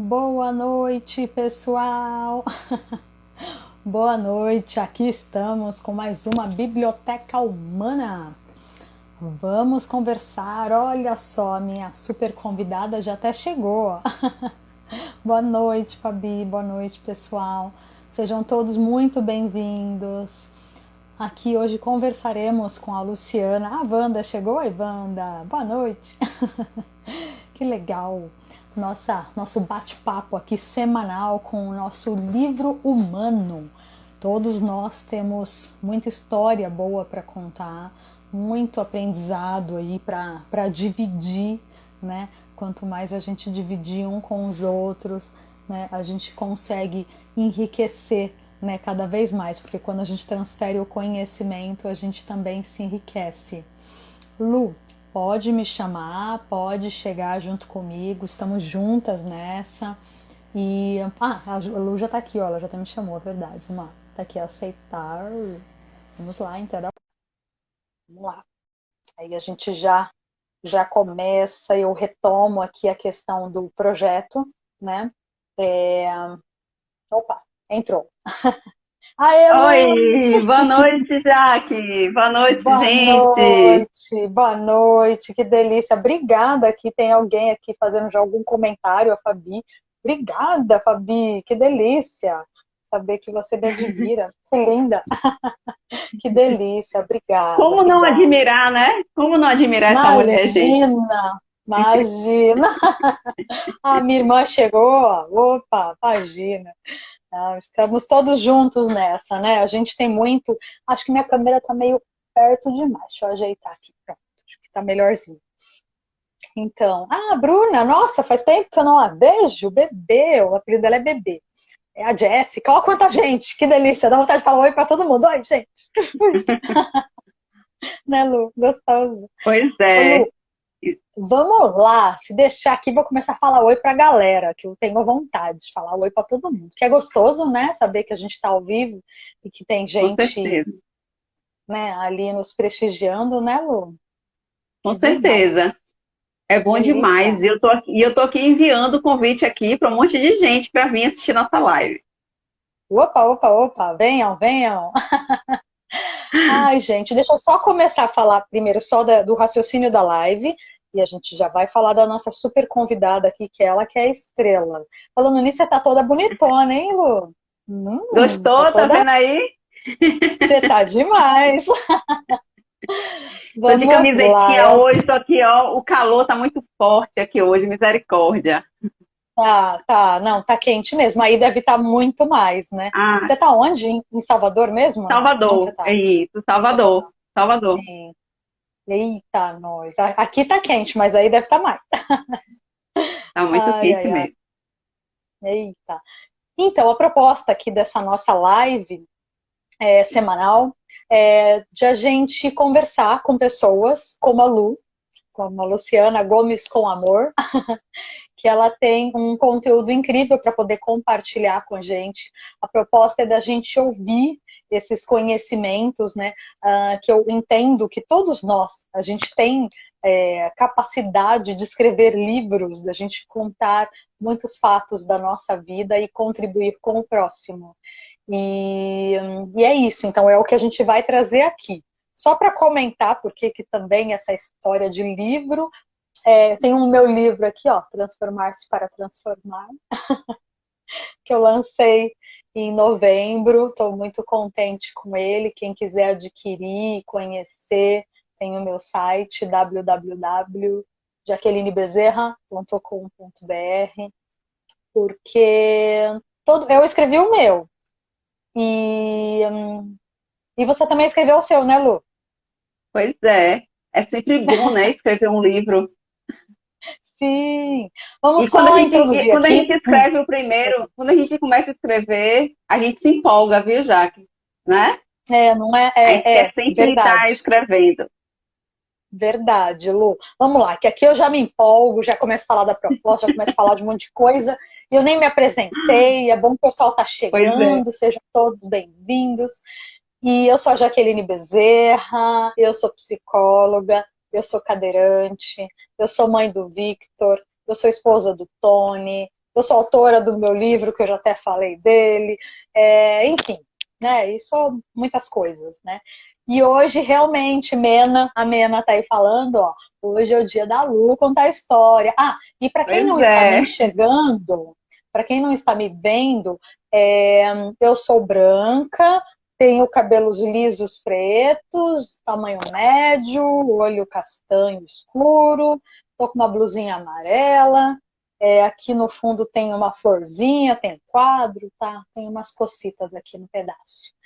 Boa noite, pessoal! Boa noite, aqui estamos com mais uma Biblioteca Humana. Vamos conversar, olha só, minha super convidada já até chegou. Boa noite, Fabi, boa noite, pessoal. Sejam todos muito bem-vindos. Aqui hoje conversaremos com a Luciana. A Wanda chegou? Oi, Wanda, boa noite. Que legal! Nosso bate-papo aqui semanal com o nosso livro humano. Todos nós temos muita história boa para contar, muito aprendizado aí para dividir, né? Quanto mais a gente dividir um com os outros, né, a gente consegue enriquecer, né, cada vez mais, porque quando a gente transfere o conhecimento, a gente também se enriquece. Lu, pode me chamar, pode chegar junto comigo, estamos juntas nessa. A Lu já tá aqui, ó, ela já até me chamou, é verdade. Vamos lá, tá aqui, aceitar. Vamos lá, então. Vamos lá. Aí a gente já começa, eu retomo aqui a questão do projeto, né? É... Opa, entrou. Aê, Lu! Oi, boa noite, Jaque. Boa noite, gente. Boa noite, que delícia. Obrigada que tem alguém aqui fazendo já algum comentário, a Fabi. Obrigada, Fabi, que delícia. Saber que você me admira. Que linda. Que delícia, obrigada, Como não obrigada. admirar, né? Como não admirar essa mulher, gente? Imagina, imagina. A minha irmã chegou, opa, imagina. Ah, estamos todos juntos nessa, né? A gente tem muito. Acho que minha câmera está meio perto demais. Deixa eu ajeitar aqui. Pronto, acho que está melhorzinho. Então, Bruna, nossa, faz tempo que eu não a vejo. Bebê, o apelido dela é Bebê. É a Jéssica. Olha quanta gente, que delícia. Dá vontade de falar oi para todo mundo. Oi, gente. Né, Lu? Gostoso. Pois Ô, é. Lu, vamos lá. Se deixar aqui, vou começar a falar oi para a galera, que eu tenho vontade de falar oi para todo mundo. Que é gostoso, né? Saber que a gente está ao vivo e que tem Com gente, certeza. né, ali nos prestigiando, né, Lu? É Com demais. certeza. É bom demais. Delícia. E eu tô aqui enviando o convite aqui para um monte de gente para vir assistir nossa live. Opa, opa, opa, venham, venham. Ai, gente, deixa eu só começar a falar primeiro só do raciocínio da live e a gente já vai falar da nossa super convidada aqui, que é ela que é a Estrela. Falando nisso, você tá toda bonitona, hein, Lu? Tá Gostou? Tá toda... vendo aí? Você tá demais. Tô de Vamos lá, camisetinha hoje, tô aqui, ó. O calor tá muito forte aqui hoje, misericórdia. Tá, não, tá quente mesmo. Aí deve estar muito mais, né? Ah, Você tá onde? Em Salvador mesmo ou não? Onde você Salvador, é tá? isso, Salvador, Salvador. Salvador. Sim. Eita, nós. Aqui tá quente, mas aí deve estar mais. Tá muito Ai, quente ai, ai. mesmo. Eita. Então, a proposta aqui dessa nossa live semanal é de a gente conversar com pessoas como a Lu, como a Luciana Gomes com Amor, que ela tem um conteúdo incrível para poder compartilhar com a gente. A proposta é da gente ouvir esses conhecimentos, né? Que eu entendo que todos nós, a gente tem capacidade de escrever livros, da gente contar muitos fatos da nossa vida e contribuir com o próximo. E, e é isso, então é o que a gente vai trazer aqui. Só para comentar, porque que também essa história de livro tem um meu livro aqui, ó, Transformar-se para Transformar, que eu lancei em novembro. Estou muito contente com ele. Quem quiser adquirir, conhecer, tem o meu site www.jaquelinebezerra.com.br, porque eu escrevi o meu. E, e você também escreveu o seu, né, Lu? Pois é sempre bom, né, escrever um livro. Sim. Vamos E quando a só gente, e introduzir quando a aqui. gente escreve o primeiro, quando a gente começa a escrever, a gente se empolga, viu, Jaque? Né? Não é, A gente quer sempre estar verdade. escrevendo. Verdade, Lu. Vamos lá, que aqui eu já me empolgo, já começo a falar da proposta, já começo a falar de um monte de coisa. E eu nem me apresentei, é bom que o pessoal está Pois é. chegando, sejam todos bem-vindos. E eu sou a Jaqueline Bezerra, eu sou psicóloga, eu sou cadeirante, eu sou mãe do Victor, eu sou esposa do Tony, Eu sou autora do meu livro, que eu já até falei dele, enfim, né? Isso muitas coisas, né? E hoje, realmente, a Mena tá aí falando, ó, hoje é o dia da Lu contar a história. Ah, e para quem Pois não está me é. enxergando, para quem não está me vendo, é, eu sou branca, tenho cabelos lisos pretos, tamanho médio, olho castanho escuro, tô com uma blusinha amarela, aqui no fundo tem uma florzinha, tem um quadro, tá? Tem umas cocitas aqui no pedaço.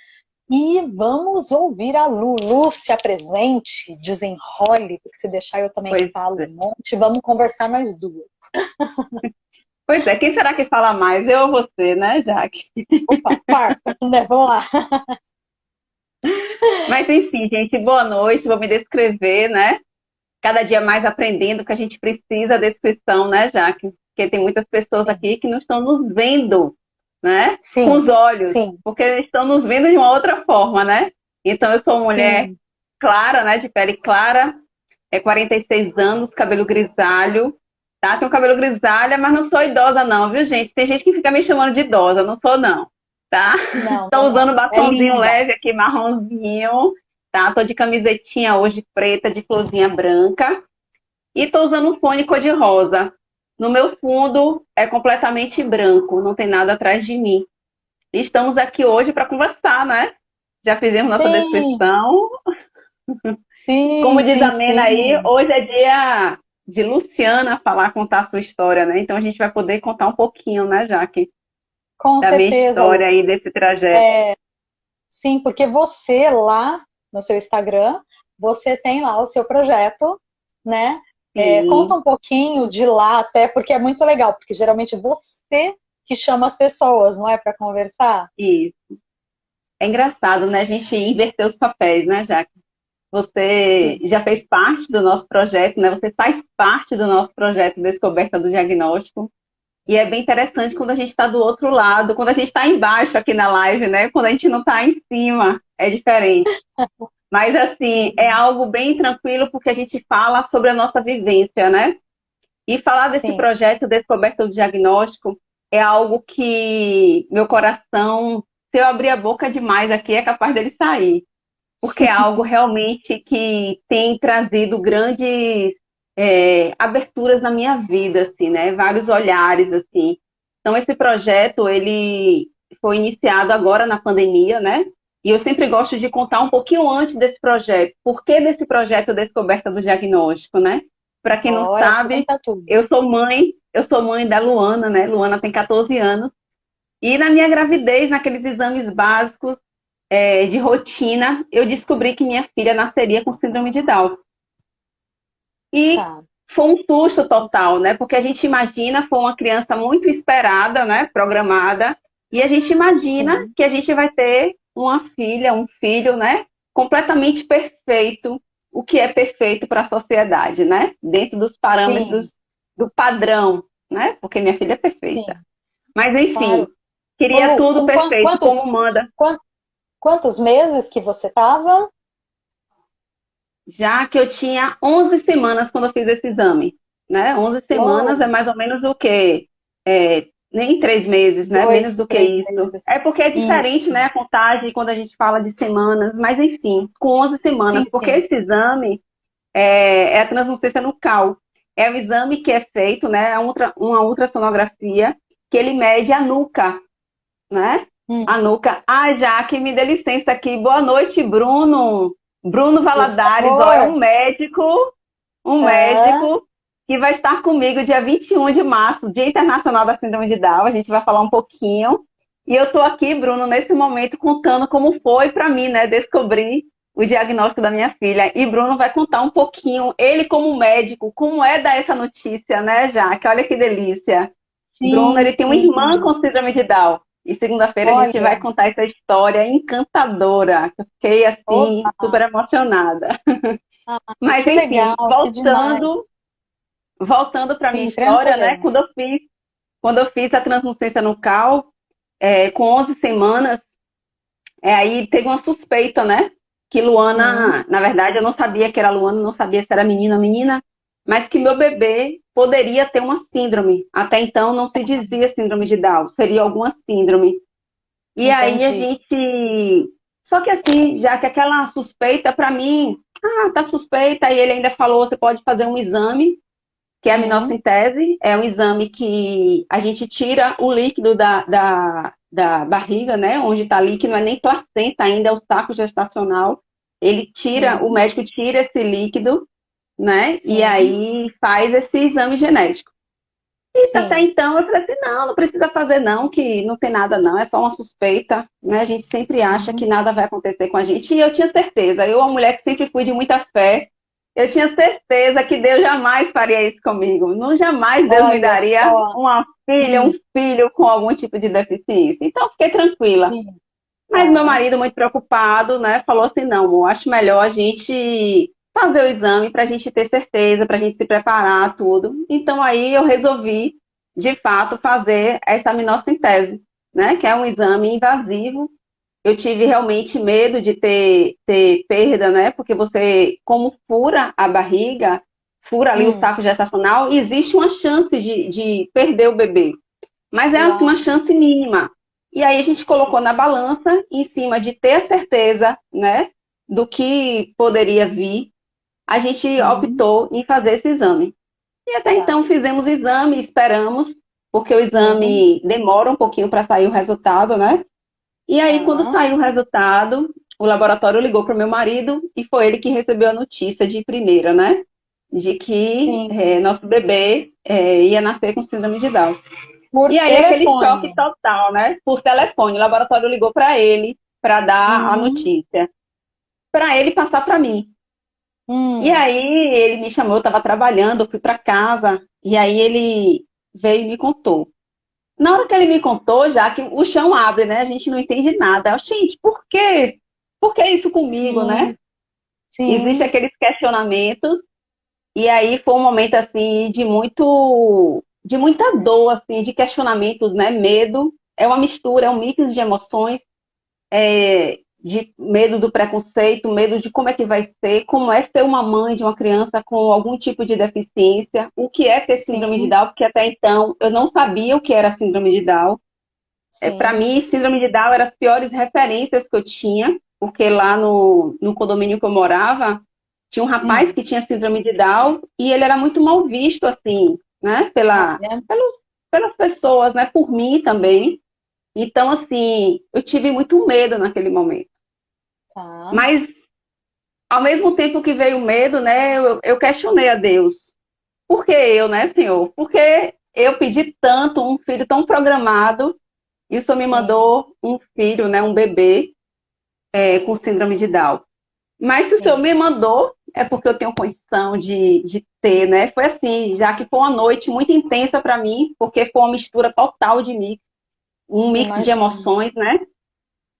E vamos ouvir a Lu. Lu, se apresente, desenrole, porque se deixar eu também Pois falo é. um monte. Vamos conversar nós duas. Pois é, quem será que fala mais? Eu ou você, né, Jaque? Opa, parta, né? Vamos lá. Mas enfim, gente, boa noite. Vou me descrever, né? Cada dia mais aprendendo que a gente precisa da descrição, né, Jaque? Porque tem muitas pessoas Sim, aqui que não estão nos vendo, né? Com os sim, olhos, sim, porque estão nos vendo de uma outra forma, né? Então, eu sou uma mulher sim. clara, né? De pele clara, 46 anos, cabelo grisalho, tá? Tenho cabelo grisalha, mas não sou idosa, não, viu, gente? Tem gente que fica me chamando de idosa, não sou, não, tá? Não, Tô não, não. usando É batonzinho linda. leve aqui, marronzinho, tá? Tô de camisetinha hoje preta, de florzinha branca. E tô usando um fone cor-de-rosa. No meu fundo é completamente branco, não tem nada atrás de mim. E estamos aqui hoje para conversar, né? Já fizemos nossa Sim, descrição. sim, Como diz sim, a Mena aí, sim. hoje é dia de Luciana falar, contar a sua história, né? Então a gente vai poder contar um pouquinho, né, Jaque, Com da minha certeza, Lu. história aí, desse trajeto. Sim, porque você lá no seu Instagram, você tem lá o seu projeto, né? Conta Sim, um pouquinho de lá até, porque é muito legal, porque geralmente você que chama as pessoas, não é, para conversar? isso. É engraçado, né? A gente inverter os papéis, né, Jaque? Você Sim, já fez parte do nosso projeto, né? Você faz parte do nosso projeto Descoberta do Diagnóstico. E é bem interessante quando a gente está do outro lado, quando a gente está embaixo aqui na live, né? Quando a gente não está em cima, é diferente. Mas, assim, é sim, algo bem tranquilo porque a gente fala sobre a nossa vivência, né? E falar desse sim, projeto Descoberta do Diagnóstico é algo que meu coração, se eu abrir a boca demais aqui, é capaz dele sair porque é algo realmente que tem trazido grandes aberturas na minha vida, assim, né? Vários olhares, assim. Então, esse projeto, ele foi iniciado agora na pandemia, né? E eu sempre gosto de contar um pouquinho antes desse projeto. Por que desse projeto Descoberta do Diagnóstico, né? Para quem não bora, sabe, conta tudo. eu sou mãe da Luana, né? Luana tem 14 anos. E na minha gravidez, naqueles exames básicos, de rotina, eu descobri que minha filha nasceria com síndrome de Down. E Tá, foi um susto total, né? Porque a gente imagina, foi uma criança muito esperada, né? Programada, e a gente imagina sim, que a gente vai ter uma filha, um filho, né? Completamente perfeito, o que é perfeito para a sociedade, né? Dentro dos sim, parâmetros do padrão, né? Porque minha filha é perfeita. sim, Mas enfim, claro. Ô, queria Lu, tudo com perfeito como manda. quantos meses que você tava? Já que eu tinha 11 semanas quando eu fiz esse exame, né? 11 semanas é Uou, mais ou menos o quê? Nem 3 meses, né? Menos dois, do que três isso. meses. É porque é diferente, Isso. né? A contagem quando a gente fala de semanas, mas enfim, com 11 semanas, Sim, porque sim. esse exame é a translucência nucal. É o exame que é feito, né? Uma ultrassonografia que ele mede a nuca, né? Hum, A nuca. Ah, Jaque, me dê licença aqui. Boa noite, Bruno. Bruno por Valadares, ó, é favor. um Ah, médico que vai estar comigo dia 21 de março, Dia Internacional da Síndrome de Down. A gente vai falar um pouquinho. E eu estou aqui, Bruno, nesse momento contando como foi para mim, né, descobrir o diagnóstico da minha filha. E Bruno vai contar um pouquinho, ele como médico, como é dar essa notícia, né, Jaque? Olha que delícia. Bruno, sim, ele tem uma irmã sim. com síndrome de Down. E segunda-feira a gente vai Olha, contar essa história encantadora. Eu fiquei assim, opa, super emocionada. Mas que legal, enfim, que demais. voltando para minha Sim, história, né? tranquilo. Quando eu fiz a translucência nucal, com 11 semanas, aí teve uma suspeita, né? Que Hum, Luana, na verdade, eu não sabia que era Luana, não sabia se era menino ou menina, mas que meu bebê poderia ter uma síndrome. Até então não se dizia síndrome de Down, seria alguma síndrome. E aí a Entendi. gente. Só que assim, já que aquela suspeita, para mim, tá suspeita, e ele ainda falou: você pode fazer um exame, que é a Hum, minocentese, é um exame que a gente tira o líquido da barriga, né? Onde está líquido, não é nem placenta ainda, é o saco gestacional. Ele tira, o hum, médico tira esse líquido, né? E sim, aí faz esse exame genético. E até sim. então eu falei assim, não, não precisa fazer não, que não tem nada não, é só uma suspeita, né? A gente sempre acha que Uhum. nada vai acontecer com a gente. E eu tinha certeza, eu, uma mulher que sempre fui de muita fé, eu tinha certeza que Deus jamais faria isso comigo. Não jamais Deus me Olha daria só. uma filha, um Hum, filho com algum tipo de deficiência. Então eu fiquei tranquila. sim. Mas meu Tá. marido, muito preocupado, né, falou assim: não, amor, acho melhor a gente fazer o exame para a gente ter certeza, para a gente se preparar, tudo. Então aí eu resolvi, de fato, fazer essa aminocentese, né, que é um exame invasivo. Eu tive realmente medo de ter perda, né, porque você, como fura a barriga, fura ali o Hum, saco gestacional, existe uma chance de perder o bebê. Mas é assim uma uau. chance mínima. E aí a gente Sim. colocou na balança, em cima de ter a certeza, né, do que poderia vir, a gente Uhum. optou em fazer esse exame. E até Tá. então fizemos o exame, esperamos, porque o Hum, exame demora um pouquinho para sair o resultado, né? E aí, quando tá. saiu o resultado, o laboratório ligou para o meu marido e foi ele que recebeu a notícia de primeira, né? De que Sim. nosso bebê ia nascer com síndrome de Down. Por E aí, aquele choque telefone. total, né? Por telefone. O laboratório ligou para ele para dar a Uhum. notícia, para ele passar para mim. E Hum, aí, ele me chamou, eu estava trabalhando, eu fui para casa, e aí ele veio e me contou. Na hora que ele me contou, já que o chão abre, né? A gente não entende nada. Eu, gente, por quê? Por que isso comigo, né? sim, Existem sim. aqueles questionamentos, e aí foi um momento, assim, de muita dor, assim, de questionamentos, né? Medo. É uma mistura, é um mix de emoções, de medo do preconceito, medo de como é que vai ser, como é ser uma mãe de uma criança com algum tipo de deficiência, o que é ter síndrome de Sim, Down, porque até então eu não sabia o que era síndrome de Down. Para sim. mim, síndrome de Down eram as piores referências que eu tinha, porque lá no condomínio que eu morava, tinha um rapaz Hum. que tinha síndrome de Down e ele era muito mal visto, assim, né, Ah, é? pelas pessoas, né, por mim também. Então, assim, eu tive muito medo naquele momento. Tá. Mas, ao mesmo tempo que veio o medo, né, eu questionei a Deus. Por que eu, né, Senhor? Porque eu pedi tanto, um filho tão programado, e o Senhor me Sim, mandou um filho, né, um bebê, com síndrome de Down. Mas se o Senhor sim. me mandou, é porque eu tenho condição de ter, né? Foi assim, já que foi uma noite muito intensa para mim, porque foi uma mistura total de mix, um mix de Imagino. emoções, né?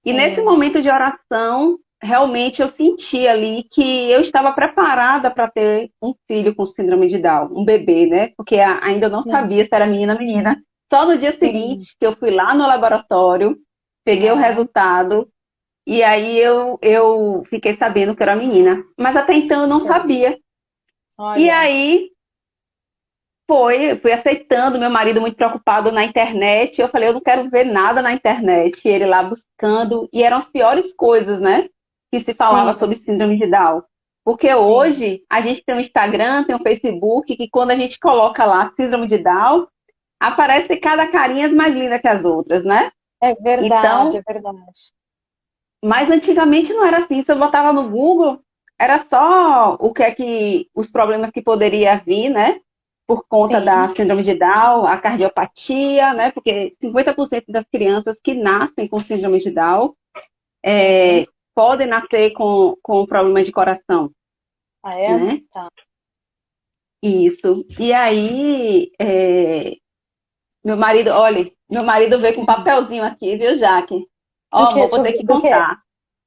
E nesse Sim. momento de oração, realmente eu senti ali que eu estava preparada para ter um filho com síndrome de Down, um bebê, né? Porque ainda eu não Sim, sabia se era menina ou menina. Só no dia sim. seguinte que eu fui lá no laboratório, peguei o Tá. resultado e aí eu fiquei sabendo que era menina. Mas até então eu não Sim. sabia. E Olha. aí fui aceitando, meu marido muito preocupado na internet. Eu falei, eu não quero ver nada na internet. Ele lá buscando, e eram as piores coisas, né? Que se falava sobre Sim, síndrome de Down. Porque sim. hoje a gente tem um Instagram, tem um Facebook, que quando a gente coloca lá síndrome de Down, aparece cada carinha mais linda que as outras, né? É verdade, Então, é verdade. mas antigamente não era assim. Se eu botava no Google, era só o que é que os problemas que poderia vir, né? Por conta da Sim. síndrome de Down, a cardiopatia, né? Porque 50% das crianças que nascem com síndrome de Down Sim. podem nascer com problemas de coração, Ah, é? né? Tá. Isso. E aí, meu marido, olha, meu marido veio com um Hum. papelzinho aqui, viu, Jaque? Do Ó, que? amor, vou Deixa eu ter ver. que Do que? O contar.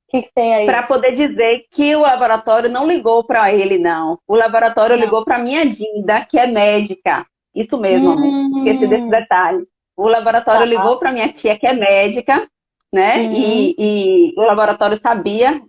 que tem Para aí? poder dizer que o laboratório não ligou para ele, não. O laboratório Não. ligou para minha Dinda, que é médica. Isso mesmo, amor. Esqueci desse Hum, detalhe. O laboratório tá. ligou para minha tia, que é médica, né? Uhum, E o laboratório sabia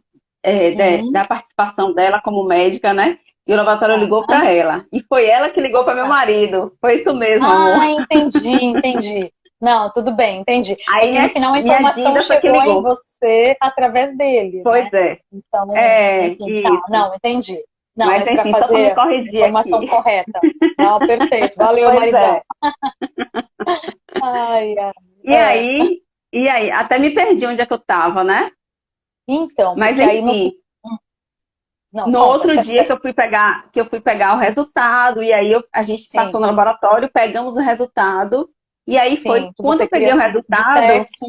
da uhum, participação dela como médica, né? E o laboratório ligou Ah, para ela. E foi ela que ligou para meu tá. marido. Foi isso mesmo, amor. Ah, entendi, entendi. Não, tudo bem, entendi. É Aí que no final a minha informação Dinda foi que chegou em ligou. você através dele, Pois né? é. Então, É, enfim, tá. isso. Não, entendi. Não, Mas mas para enfim, só para me fazer a corrigir informação aqui. correta. Não, perfeito. Valeu, Pois maridão. é. Ai, ai. E aí, e aí, até me perdi onde é que eu tava, né? Então, Mas porque aí no fim. enfim, Não, no conta. outro dia que eu fui pegar o resultado, e aí a gente passou Sim, no laboratório, pegamos o resultado, e aí foi sim, que quando você eu peguei queria o do resultado, sexo.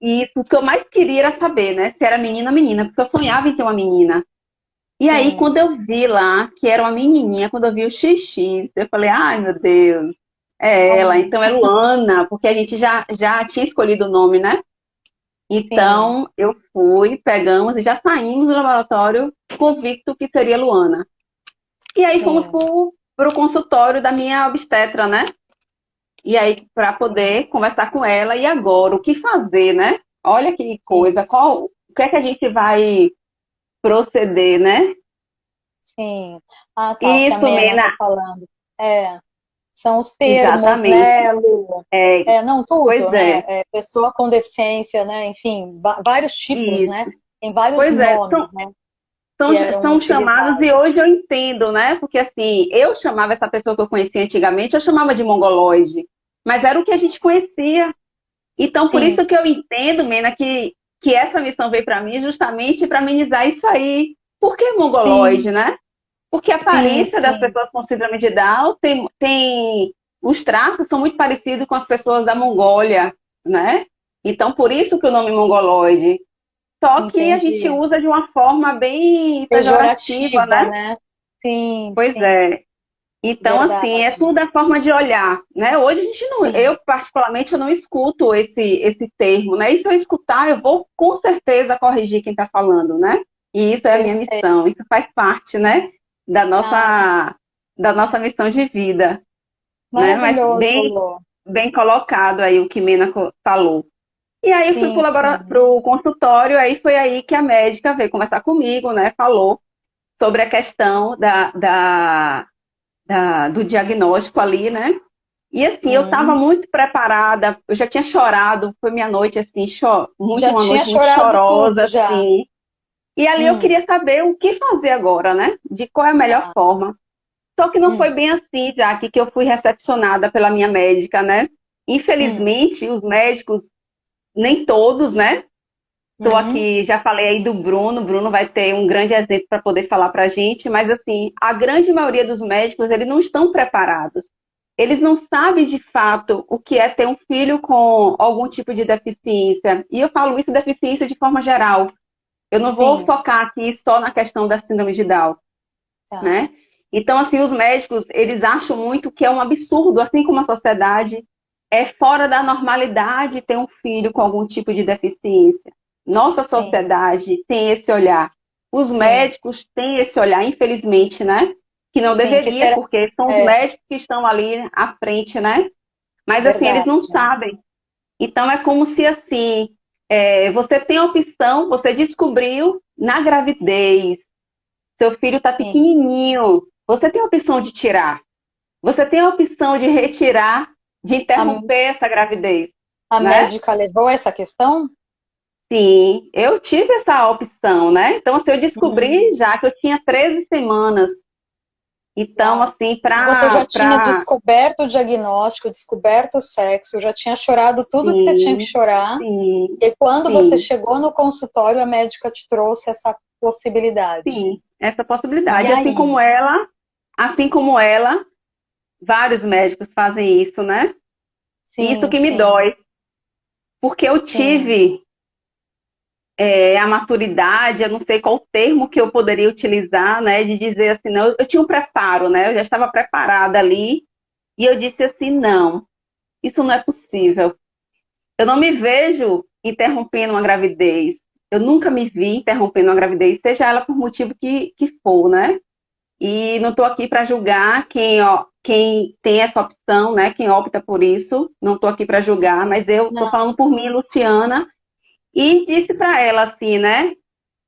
e o que eu mais queria era saber, né, se era menina ou menina, porque eu sonhava em ter uma menina. E aí, Sim, quando eu vi lá que era uma menininha, quando eu vi o XX, eu falei, ai meu Deus, é ela, ah, então é Luana, porque a gente já tinha escolhido o nome, né? sim, Então, eu fui, pegamos e já saímos do laboratório convicto que seria Luana. E aí fomos sim, para o consultório da minha obstetra, né? E aí, para sim. poder conversar com ela, e agora, o que fazer, né? Olha que coisa, Isso. o que é que a gente vai proceder, né? Sim. Ah, tá, o que a Isso, Mena Mena, tá falando. É, são os termos, exatamente. né, Lu? É, É, não, tudo, pois né? é, É, pessoa com deficiência, né? Enfim, vários tipos, né? isso. Tem vários Pois é, nomes, né? Que são, eram são chamados e utilizados. hoje eu entendo, né? Porque assim, eu chamava essa pessoa que eu conhecia antigamente, eu chamava de mongoloide, mas era o que a gente conhecia. Então, por Sim, isso que eu entendo, Mena, que essa missão veio para mim justamente para amenizar isso aí. Por que sim, mongoloide, né? Porque a sim, aparência das sim. pessoas com síndrome de Down tem os traços são muito parecidos com as pessoas da Mongólia, né? Então, por isso que o nome mongoloide. Só que a gente Entendi. usa de uma forma bem pejorativa, Pejorativa, né? né? Sim, Pois sim, é. Então, assim, é verdade. tudo a forma de olhar, né? Hoje a gente não, Sim, eu particularmente eu não escuto esse termo, né? E se eu escutar, eu vou com certeza corrigir quem está falando, né? E isso é a minha perfeito. missão, isso faz parte, né? Da Ah, nossa, da nossa missão de vida, né? Mas maravilhoso, bem, Lô. bem colocado aí o que Mena falou. E aí eu fui Sim, sim. para o consultório, aí foi aí que a médica veio conversar comigo, né? Falou sobre a questão do diagnóstico ali, né? E assim, eu estava Hum. muito preparada, eu já tinha chorado, foi minha noite assim, Já uma tinha noite muito chorado chorosa, tudo, já. assim. E ali eu Hum, queria saber o que fazer agora, né? De qual é a melhor tá. forma. Só que não foi Hum, bem assim, já que eu fui recepcionada pela minha médica, né? hum, Infelizmente, os médicos, nem todos, né? Estou hum. aqui, já falei aí do Bruno. O Bruno vai ter um grande exemplo para poder falar para a gente, mas assim, a grande maioria dos médicos, eles não estão preparados. Eles não sabem de fato o que é ter um filho com algum tipo de deficiência. E eu falo isso deficiência de forma geral. Eu não vou Sim, focar aqui só na questão da síndrome de Down, tá. né? Então, assim, os médicos, eles acham muito que é um absurdo, assim como a sociedade, é fora da normalidade ter um filho com algum tipo de deficiência. Nossa Sim, sociedade tem esse olhar. Os sim, médicos têm esse olhar, infelizmente, né? Que não sim. Que deveria, será? porque são os É, médicos que estão ali à frente, né? Mas assim, eles verdade. não sabem. Então é como se assim, você tem a opção, você descobriu na gravidez, seu filho está Sim. pequenininho, você tem a opção de tirar, você tem a opção de retirar, de A, interromper essa gravidez, a né? médica levou essa questão? Sim, eu tive essa opção, né? Então, assim, eu descobri Hum, já que eu tinha 13 semanas. Então, uau. assim, E você já tinha pra... descoberto o diagnóstico, descoberto o sexo, já tinha chorado tudo que você tinha que Sim, chorar. sim, E quando você sim, chegou no consultório, a médica te trouxe essa possibilidade. sim, essa E possibilidade. aí? Assim como ela, vários médicos fazem isso, né? E isso Sim, que me sim, dói, porque eu sim. tive a maturidade, eu não sei qual termo que eu poderia utilizar, né? De dizer assim, não, eu tinha um preparo, né? Eu já estava preparada ali, e eu disse assim, não, isso não é possível. Eu não me vejo interrompendo uma gravidez. Eu nunca me vi interrompendo uma gravidez, seja ela por motivo que for, né? E não estou aqui para julgar quem tem essa opção, né? Quem opta por isso. Não estou aqui para julgar, mas eu estou Não, falando por mim, Luciana, e disse para ela assim, né?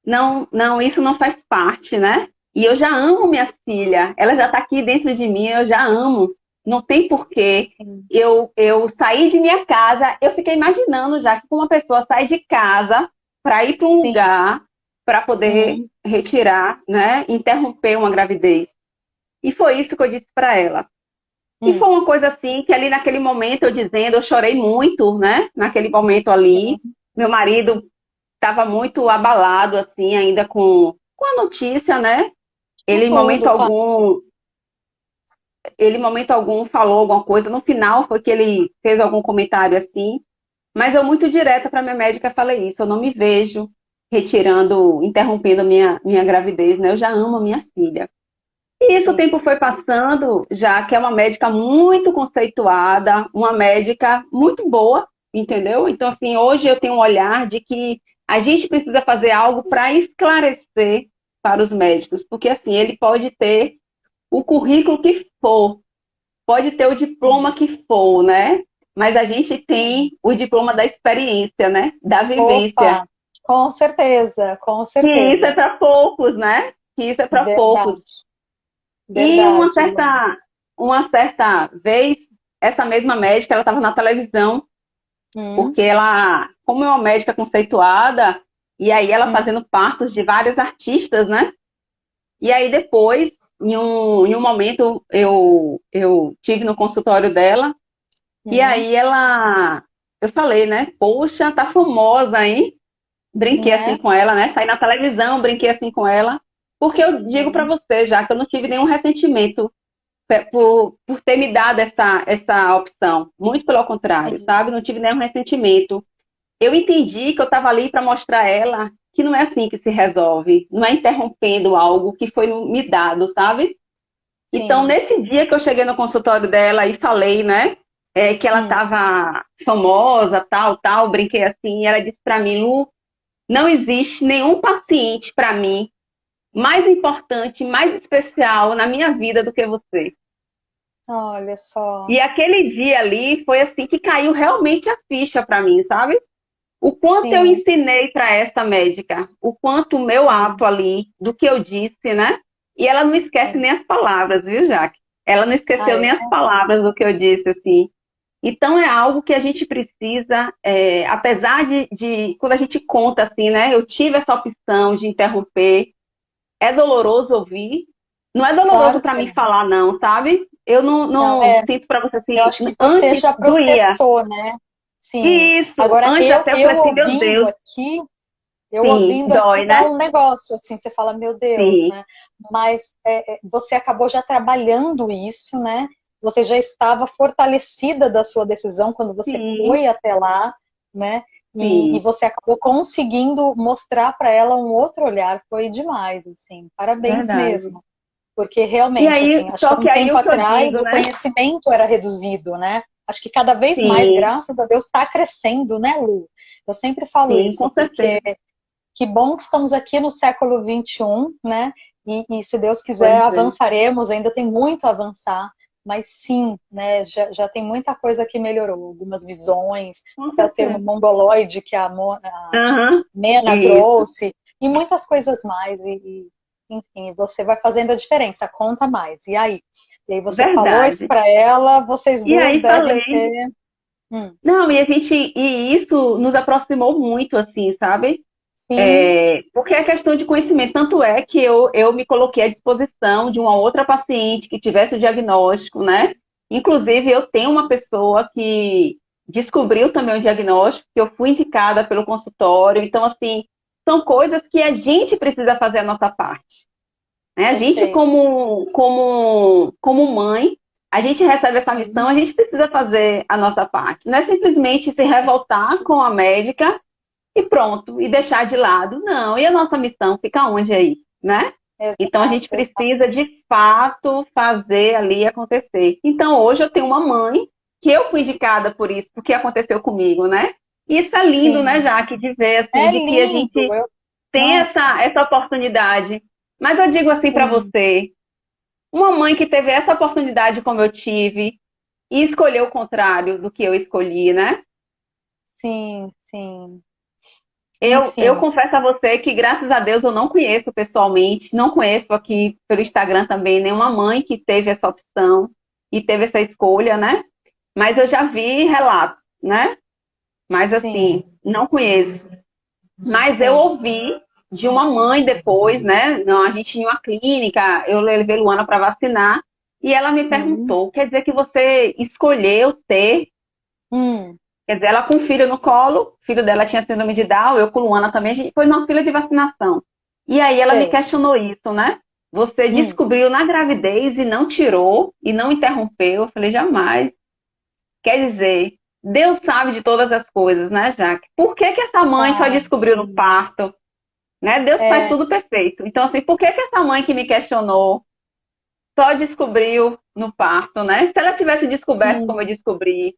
Não, não, isso não faz parte, né? E eu já amo minha filha. Ela já está aqui dentro de mim, eu já amo. Não tem porquê sim, eu sair de minha casa. Eu fiquei imaginando já que uma pessoa sai de casa para ir para um sim. lugar para poder Hum, retirar, né? Interromper uma gravidez. E foi isso que eu disse para ela. E foi hum, uma coisa assim que ali naquele momento eu dizendo, eu chorei muito, né? Naquele momento ali, sim. meu marido estava muito abalado assim, ainda com a notícia, né? Com Ele em momento tudo, claro. algum, ele em momento algum falou alguma coisa. No final foi que ele fez algum comentário assim, mas eu muito direta para minha médica falei isso, eu não me vejo retirando, interrompendo minha gravidez, né? Eu já amo a minha filha. E isso o Sim. tempo foi passando, já que é uma médica muito conceituada, uma médica muito boa, entendeu? Então, assim, hoje eu tenho um olhar de que a gente precisa fazer algo para esclarecer para os médicos, porque, assim, ele pode ter o currículo que for, pode ter o diploma Sim. que for, né? Mas a gente tem o diploma da experiência, né? Da vivência. Opa, com certeza, com Que isso é certeza. para poucos, né? Que isso é para poucos. Verdade, E verdade, Lu. uma certa vez, essa mesma médica, ela estava na televisão, Hum, porque ela, como é uma médica conceituada, e aí ela hum, fazendo partos de vários artistas, né? E aí depois, em um momento, eu tive no consultório dela, e hum, aí eu falei, né? Poxa, tá famosa, hein? Brinquei assim né? com ela, né? Saí na televisão, brinquei assim com ela, porque eu digo para Hum, você já que eu não tive nenhum ressentimento por ter me dado essa opção. Muito pelo contrário, sim, sabe? Não tive nenhum ressentimento. Eu entendi que eu estava ali para mostrar a ela que não é assim que se resolve, não é interrompendo algo que foi me dado, sabe? Então, sim. nesse dia que eu cheguei no consultório dela e falei, né, que ela Hum, estava famosa, tal, tal, brinquei assim, e ela disse para mim, Lu, não existe nenhum paciente para mim mais importante, mais especial na minha vida do que você. olha só. E aquele dia ali foi assim que caiu realmente a ficha para mim, sabe? O quanto eu Sim, ensinei para essa médica, o quanto o meu sim, ato ali, do que eu disse, né? E ela não esquece sim. nem as palavras, viu, Jaque? Ela não Ah, esqueceu é? nem as palavras do que eu disse, assim. Então é algo que a gente precisa, apesar quando a gente conta assim, né? Eu tive essa opção de interromper, é doloroso ouvir. Não é doloroso Claro para que mim é. falar, não, sabe? Eu não, Não, não é. sinto para você Eu assim, acho que você antes já doía. processou, né? Sim. Isso, Agora, antes eu, até eu eu falei assim, meu ouvindo Deus, aqui, eu sim, ouvindo aqui dói, dá né? um negócio, assim, você fala, meu Deus, Sim, né? Mas você acabou já trabalhando isso, né? Você já estava fortalecida da sua decisão quando você sim, foi até lá, né? E sim, você acabou conseguindo mostrar para ela um outro olhar. Foi demais, assim. Parabéns verdade. mesmo. Porque E realmente, aí, assim, acho que só há um que aí tempo o que eu atrás digo, o né? conhecimento era reduzido, né? Acho que cada vez mais, Sim, graças a Deus, está crescendo, né, Lu? Eu sempre falo sim, isso, com porque certeza. que bom que estamos aqui no século XXI, né? E se Deus quiser, Pois é, avançaremos, ainda tem muito a avançar, mas sim, né? Já tem muita coisa que melhorou, algumas visões, com até o termo certeza. mongoloide que a Aham, Mena isso, trouxe, e muitas coisas mais, enfim, você vai fazendo a diferença, conta mais. E aí você falou isso verdade. para ela, vocês E duas aí devem falei, ter. Hum, não, e isso nos aproximou muito, assim, sabe? sim, Porque é questão de conhecimento. Tanto é que eu me coloquei à disposição de uma outra paciente que tivesse o diagnóstico, né? Inclusive, eu tenho uma pessoa que descobriu também o diagnóstico, que eu fui indicada pelo consultório. Então, assim, são coisas que a gente precisa fazer a nossa parte. Né? A gente, perfeito. como mãe, a gente recebe essa missão, Sim, a gente precisa fazer a nossa parte. Não é simplesmente se revoltar com a médica e pronto, e deixar de lado. Não, e a nossa missão fica onde aí, né? Então a gente exato, exato. precisa de fato fazer ali acontecer. Então hoje eu tenho uma mãe que eu fui indicada por isso, porque aconteceu comigo, né? E isso é lindo, né, Sim, Jaque, de ver assim, é de que a lindo. gente tem Nossa, essa oportunidade. Mas eu digo assim para sim, você, uma mãe que teve essa oportunidade como eu tive e escolheu o contrário do que eu escolhi, né? sim, sim. Eu Enfim, confesso a você que, graças a Deus, eu não conheço pessoalmente, não conheço aqui pelo Instagram também nenhuma mãe que teve essa opção e teve essa escolha, né? Mas eu já vi relatos, né? Mas sim, assim, não conheço. Mas eu sim. ouvi de uma mãe depois, né? Não, a gente tinha uma clínica, eu levei Luana para vacinar e ela me Hum, perguntou: quer dizer que você escolheu ter. hum, Quer dizer, ela com o filho no colo, o filho dela tinha síndrome de Down, eu com Luana também, a gente foi numa fila de vacinação. E aí ela me sei. questionou isso, né? Você Hum, descobriu na gravidez e não tirou, e não interrompeu. Eu falei, jamais. Quer dizer, Deus sabe de todas as coisas, né, Jaque? Por que que essa mãe só sabe. descobriu no parto? Né? Deus faz É, tudo perfeito. Então, assim, por que que essa mãe que me questionou só descobriu no parto, né? Se ela tivesse descoberto como eu sim. descobri,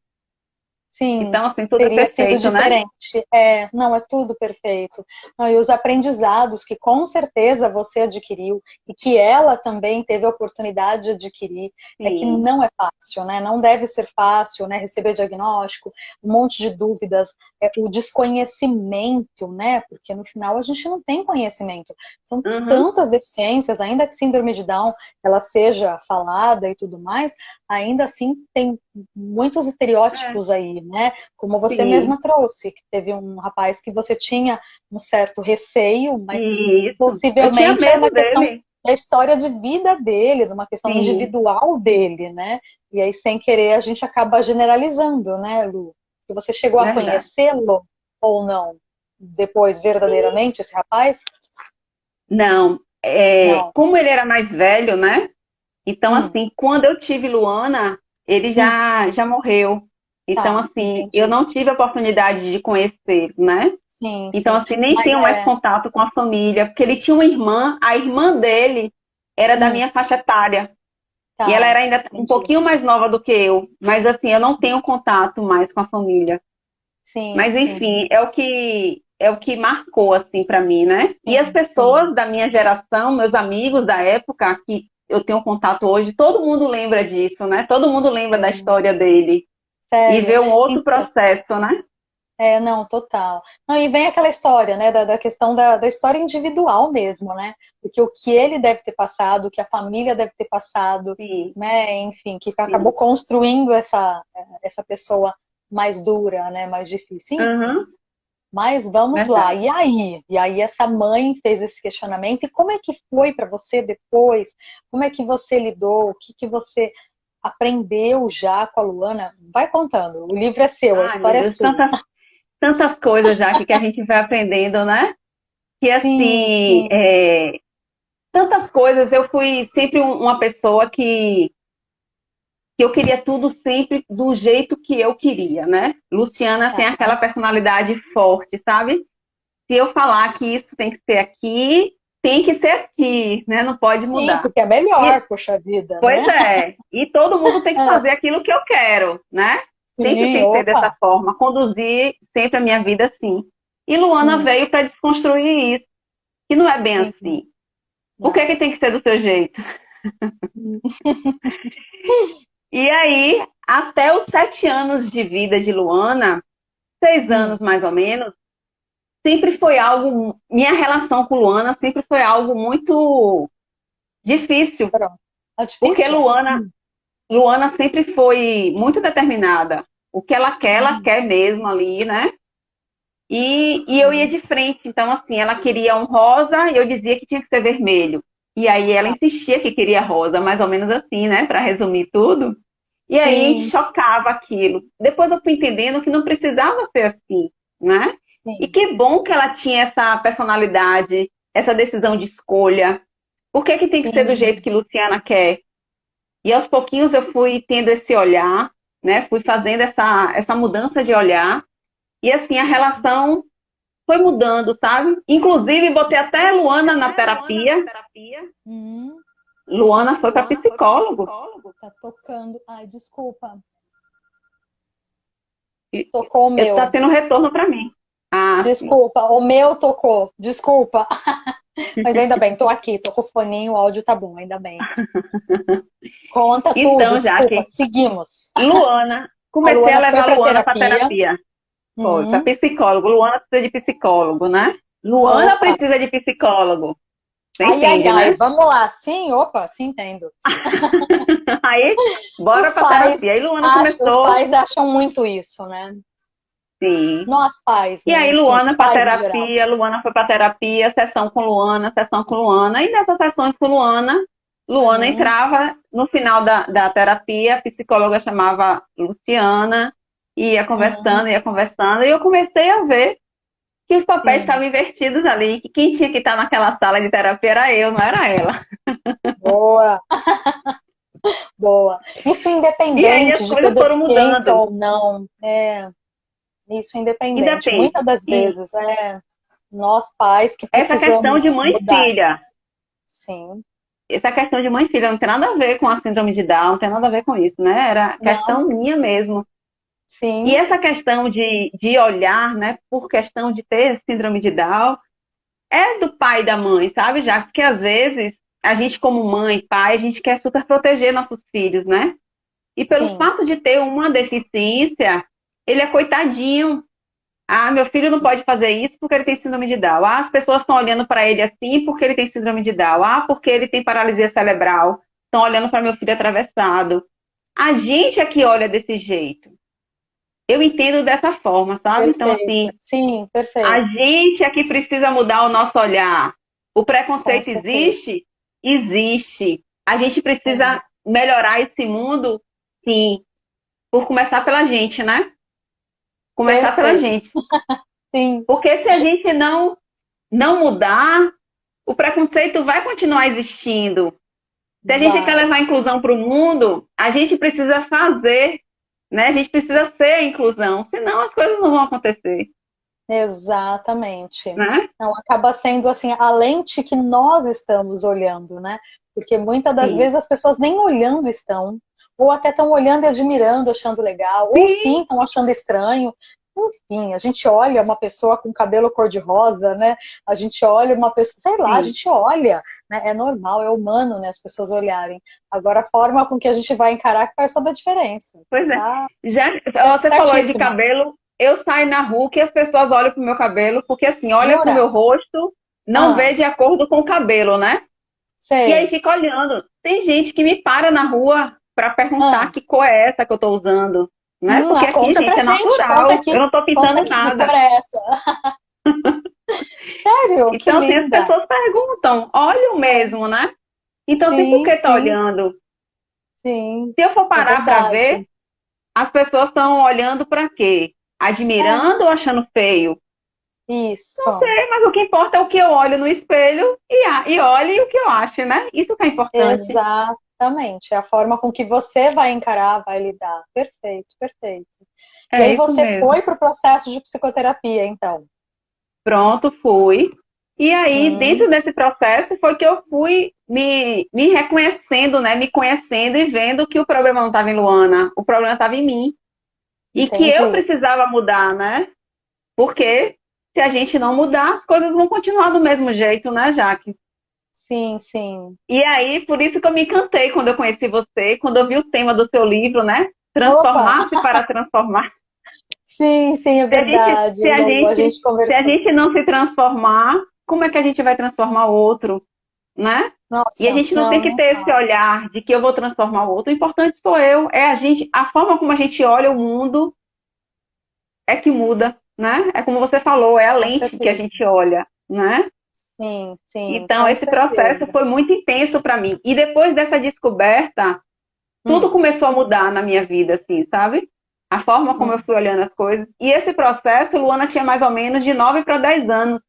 Sim, então, assim, tudo é teria sido perfeito, né? diferente. É, não, é tudo perfeito. Não, e os aprendizados que com certeza você adquiriu e que ela também teve a oportunidade de adquirir, é que Sim. não é fácil, né? Não deve ser fácil, né? Receber diagnóstico, um monte de dúvidas, o desconhecimento, né? Porque no final a gente não tem conhecimento. São Uhum. tantas deficiências, ainda que síndrome de Down ela seja falada e tudo mais, ainda assim tem muitos É, estereótipos aí, né? Como você sim. mesma trouxe, que teve um rapaz que você tinha um certo receio, mas Isso. Eu tinha possivelmente era uma medo questão dele. da história de vida dele, de uma questão Sim, individual dele, né? E aí, sem querer, a gente acaba generalizando, né, Lu? Que você chegou a verdade. conhecê-lo ou não? Depois, verdadeiramente, esse rapaz? Não, Não. como ele era mais velho, né? Então, Hum, assim, quando eu tive Luana, ele hum, já morreu. Então, tá, assim, eu entendi. não tive a oportunidade de conhecer, né? Sim, Então, sim. assim, nem Mas tenho mais é. contato com a família, porque ele tinha uma irmã, a irmã dele era da Hum, minha faixa etária. E ela tá, era ainda um entendi. pouquinho mais nova do que eu, mas assim, eu não tenho contato mais com a família. Sim, Mas sim, enfim, é o que marcou assim para mim, né? E as sim, sim, pessoas da minha geração, meus amigos da época que eu tenho contato hoje, todo mundo lembra disso, né? Todo mundo lembra da sim. história dele e Sério. vê um outro Então, processo, né? não, total. Não, e vem aquela história, né, da questão da história individual mesmo, né? Porque o que ele deve ter passado, o que a família deve ter passado, Sim, né? Enfim, que acabou sim. construindo essa pessoa mais dura, né? Mais difícil. Enfim. Uhum, Mas vamos lá. verdade. E aí? E aí essa mãe fez esse questionamento. E como é que foi para você depois? Como é que você lidou? O que que você aprendeu já com a Luana? Vai contando. O livro é seu, a Ai, meu história é Deus, sua. tantas coisas já que a gente vai aprendendo, né? Que Sim, assim, sim. tantas coisas. Eu fui sempre uma pessoa que eu queria tudo sempre do jeito que eu queria, né? Luciana tem Tá. aquela personalidade forte, sabe? Se eu falar que isso tem que ser aqui, tem que ser aqui, né? Não pode Sim, mudar. porque é E, melhor, poxa vida, pois né? é, e todo mundo tem que Ah, fazer aquilo que eu quero, né? Sempre sim, pensei dessa opa. forma, conduzir sempre a minha vida assim. E Luana Hum, veio para desconstruir isso, que não é bem sim, assim. Por que não. que tem que ser do seu jeito? Hum, E aí, até os 7 anos de vida de Luana, 6 anos hum, mais ou menos, sempre foi algo. Minha relação com Luana sempre foi algo muito difícil, pronto. Tá porque difícil? Luana sempre foi muito determinada. O que ela Hum, quer mesmo ali, né? E eu ia hum, de frente. Então, assim, ela queria um rosa e eu dizia que tinha que ser vermelho. E aí ela tá. insistia que queria rosa, mais ou menos assim, né? Para resumir tudo. E aí Sim, chocava aquilo. Depois eu fui entendendo que não precisava ser assim, né? E sim, que bom que ela tinha essa personalidade, essa decisão de escolha. Por que que tem que ser do jeito sim, que Luciana quer? E aos pouquinhos eu fui tendo esse olhar, né? Fui fazendo essa mudança de olhar. E assim, a relação foi mudando, sabe? Inclusive, botei até Luana na terapia. hum. Luana foi para psicólogo. Tá tocando. Ai, desculpa. E Tocou o tá meu. tendo retorno para mim. Ah, sim. Desculpa, o meu tocou. Desculpa. Mas ainda bem, tô aqui, tô com o foninho, o áudio tá bom, ainda bem. Conta tudo, Então, desculpa, Jaque, seguimos. Luana, A comecei a Luana foi levar pra Luana para terapia. terapia. Para Uhum. psicólogo. Luana precisa de psicólogo, né? Luana Opa. precisa de psicólogo. Você Ai, ai, entende, ai. né? Vamos lá. Sim, opa, sim, entendo. Aí, bora pra terapia. Aí Luana Os começou, pais acham muito isso, né? sim. Nós pais, E né? aí Enfim, os Luana pra pais em geral. terapia, Luana foi pra terapia, sessão com Luana, sessão com Luana. E nessas sessões com Luana, Luana Uhum, entrava no final da terapia, a psicóloga chamava Luciana, uhum, ia conversando, e eu comecei a ver que os papéis sim. estavam invertidos ali, que quem tinha que estar naquela sala de terapia era eu, não era ela. Boa, boa. Isso E aí independente as de ter coisas foram deficiência mudando. ou não. Isso independente. Independe. Muitas das E vezes nós pais que essa questão de precisamos mãe e mudar. filha, Sim. essa questão de mãe e filha não tem nada a ver com a síndrome de Down, não tem nada a ver com isso, né? Era Não, questão minha mesmo. E sim, essa questão de olhar, né, por questão de ter síndrome de Down, é do pai e da mãe, sabe, já? Porque às vezes a gente, como mãe, pai, a gente quer super proteger nossos filhos, né? E pelo sim. fato de ter uma deficiência, ele é coitadinho. Ah, meu filho não pode fazer isso porque ele tem síndrome de Down. Ah, as pessoas estão olhando para ele assim porque ele tem síndrome de Down. Ah, porque ele tem paralisia cerebral. Estão olhando para meu filho atravessado. A gente é que olha desse jeito. Eu entendo dessa forma, sabe? Então, Perfeito. assim, Sim, a perfeito. gente é que precisa mudar o nosso olhar. O Com preconceito certeza. existe? Existe. A gente Sim, precisa melhorar esse mundo, sim, por começar pela gente, né? Começar pela perfeito. gente. Sim, Porque se a gente não mudar, o preconceito vai continuar existindo. Se a gente quer vai. levar a inclusão para o mundo, a gente precisa fazer, né? A gente precisa ser a inclusão, senão as coisas não vão acontecer, Exatamente. né? Não acaba sendo assim a lente que nós estamos olhando, né? Porque muitas das Sim. vezes as pessoas nem olhando estão, ou até estão olhando e admirando, achando legal, ou sim, Sim, estão achando estranho. Enfim, a gente olha uma pessoa com cabelo cor-de-rosa, né? A gente olha uma pessoa, sei lá, a sim. gente olha, né? É normal, é humano, né? As pessoas olharem. Agora, a forma com que a gente vai encarar que faz toda a diferença. Pois é. Tá Já, ó, você falou aí de certíssima. cabelo, eu saio na rua que as pessoas olham pro meu cabelo, porque assim, olha pro Jura? meu rosto, não vê Ah, de acordo com o cabelo, né? E aí sei. fica olhando. Tem gente que me para na rua para perguntar Ah. que cor é essa que eu tô usando, né? Porque aqui, Conta gente, pra é gente, conta natural. Eu aqui, não tô conta pintando aqui, que cor nada. é essa? Sério? Que Então, assim, as linda. pessoas perguntam, olham Ah, mesmo, né? Então, assim, por sim, que tá sim, olhando? sim, Se eu for é parar para ver, verdade. as pessoas estão olhando para quê? É, Admirando ou achando feio? isso, Mas o que importa é o que eu olho no espelho e olhe o que eu acho, né? Isso que é importante. exatamente. É a forma com que você vai encarar, vai lidar. Perfeito, perfeito. E É aí isso você mesmo. foi para o processo de psicoterapia, então? Pronto, fui. E aí, Hum, dentro desse processo, foi que eu fui me reconhecendo, né? Me conhecendo e vendo que o problema não estava em Luana, o problema estava em mim. E que eu entendi. precisava mudar, né? Porque se a gente não mudar, as coisas vão continuar do mesmo jeito, né, Jaque? Sim, sim. E aí, por isso que eu me encantei quando eu conheci você, quando eu vi o tema do seu livro, né? Opa! Transformar-se para transformar. Sim, sim, é Se a gente, verdade, se a Lô. A gente, gente se a conversou. gente não se transformar, como é que a gente vai transformar o outro, né? E a Nossa, gente não tem não, que nem ter esse fala. olhar de que eu vou transformar o outro. O importante sou eu, é a gente, a forma como a gente olha o mundo é que muda, né? É como você falou, é a Com lente que a certeza. gente olha, né? Sim, sim, Então, com esse processo certeza. foi muito intenso para mim. E depois dessa descoberta, tudo Hum, começou a mudar na minha vida, assim, sabe? A forma como eu hum, fui olhando as coisas. E esse processo, Luana tinha mais ou menos de 9 para 10 anos,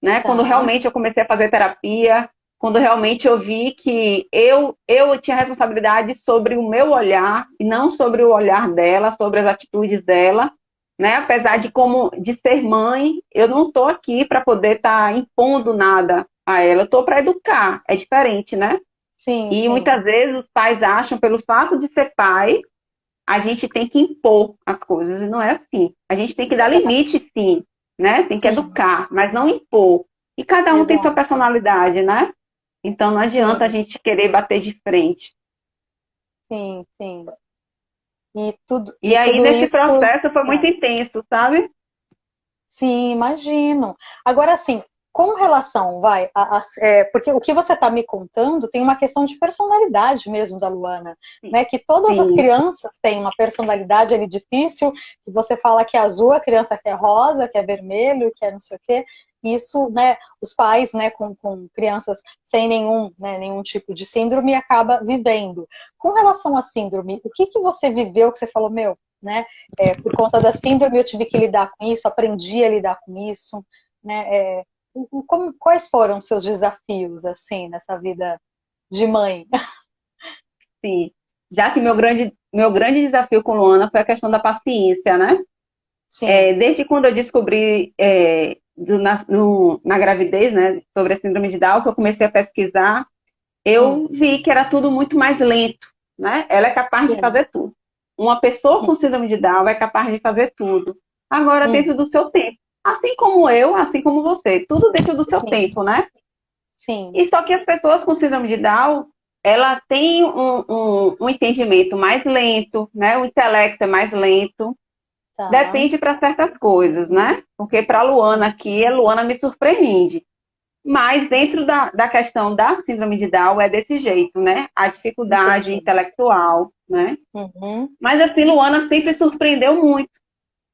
né? Quando tá. realmente eu comecei a fazer terapia, quando realmente eu vi que eu tinha responsabilidade sobre o meu olhar e não sobre o olhar dela, sobre as atitudes dela, né? Apesar de como de ser mãe, eu não estou aqui para poder estar impondo nada a ela, eu estou para educar, é diferente, né? Sim, E sim. muitas vezes os pais acham, pelo fato de ser pai, a gente tem que impor as coisas, e não é assim. A gente tem que dar Verdade. limite, sim, né? Tem que Sim, educar, mas não impor. E cada um tem sua exato. personalidade, né? Então não adianta a Sim, gente querer bater de frente. sim, sim. E E aí, tudo nesse isso. processo, foi muito Ah, intenso, sabe? Sim, imagino. Agora, assim, com relação, porque o que você está me contando tem uma questão de personalidade mesmo da Luana, Sim, né? Que todas as sim, crianças têm uma personalidade ali difícil, que você fala que é azul, a criança quer rosa, que é vermelho, que é não sei o quê. Isso, né, os pais, né, com crianças sem nenhum, né, nenhum tipo de síndrome acaba vivendo. Com relação à síndrome, o que que você viveu que você falou, meu, né? Por conta da síndrome eu tive que lidar com isso, aprendi a lidar com isso, né? Quais foram os seus desafios, assim, nessa vida de mãe? sim. Já que meu grande desafio com Luana foi a questão da paciência, né? Sim. Desde quando eu descobri na gravidez, né, sobre a síndrome de Down, que eu comecei a pesquisar, Hum, eu vi que era tudo muito mais lento, né? Ela é capaz de sim. fazer tudo. Uma pessoa Hum, com síndrome de Down é capaz de fazer tudo. Agora, hum, dentro do seu tempo. Assim como eu, assim como você. Tudo dentro do seu sim. tempo, né? Sim. E só que as pessoas com síndrome de Down, ela tem um entendimento mais lento, né? O intelecto é mais lento. Tá. Depende para certas coisas, né? Porque para a Luana Sim. aqui, a Luana me surpreende. Mas dentro da questão da síndrome de Down é desse jeito, né? A dificuldade Entendi. intelectual, né? Uhum. Mas assim, Luana sempre surpreendeu muito.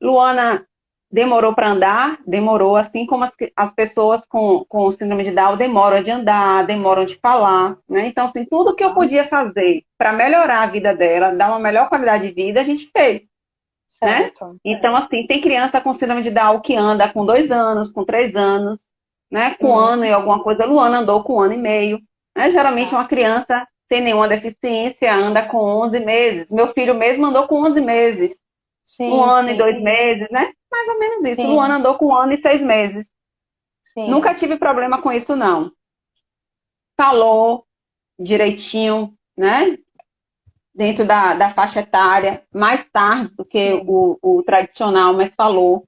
Luana demorou para andar, demorou, assim como as pessoas com síndrome de Down demoram de andar, demoram de falar, né? Então, assim, tudo que eu Tá. podia fazer para melhorar a vida dela, dar uma melhor qualidade de vida, a gente fez, né? Certo. Então, assim, tem criança com síndrome de Down que anda com 2 anos, com 3 anos, né? Com um Uhum. ano e alguma coisa. Luana andou com 1 ano e meio, né? Geralmente Tá. uma criança sem nenhuma deficiência anda com 11 meses. Meu filho mesmo andou com 11 meses. Um Sim, ano e sim. 2 meses, né? Mais ou menos isso. Luana Sim, andou com 1 ano e 6 meses. Nunca sim. tive problema com isso, não. Falou direitinho, né? Dentro da faixa etária, mais tarde do que Sim. o tradicional, mas falou.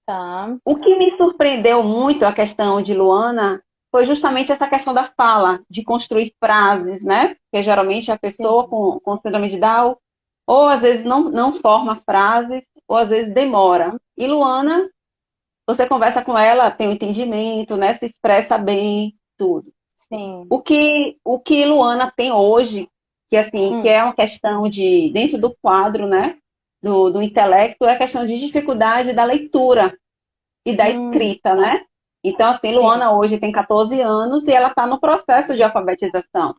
Tá. O que me surpreendeu muito a questão de Luana foi justamente essa questão da fala, de construir frases, né? Porque geralmente a pessoa Sim. com síndrome de Down, ou às vezes não forma frases, ou às vezes demora. E Luana, você conversa com ela, tem um entendimento, né? Se expressa bem, tudo. Sim. O que Luana tem hoje, que assim, que Hum. é uma questão de, dentro do quadro, né? Do intelecto, é a questão de dificuldade da leitura e da escrita, Tá. né? Então, assim, Sim. Luana hoje tem 14 anos e ela está no processo de alfabetização.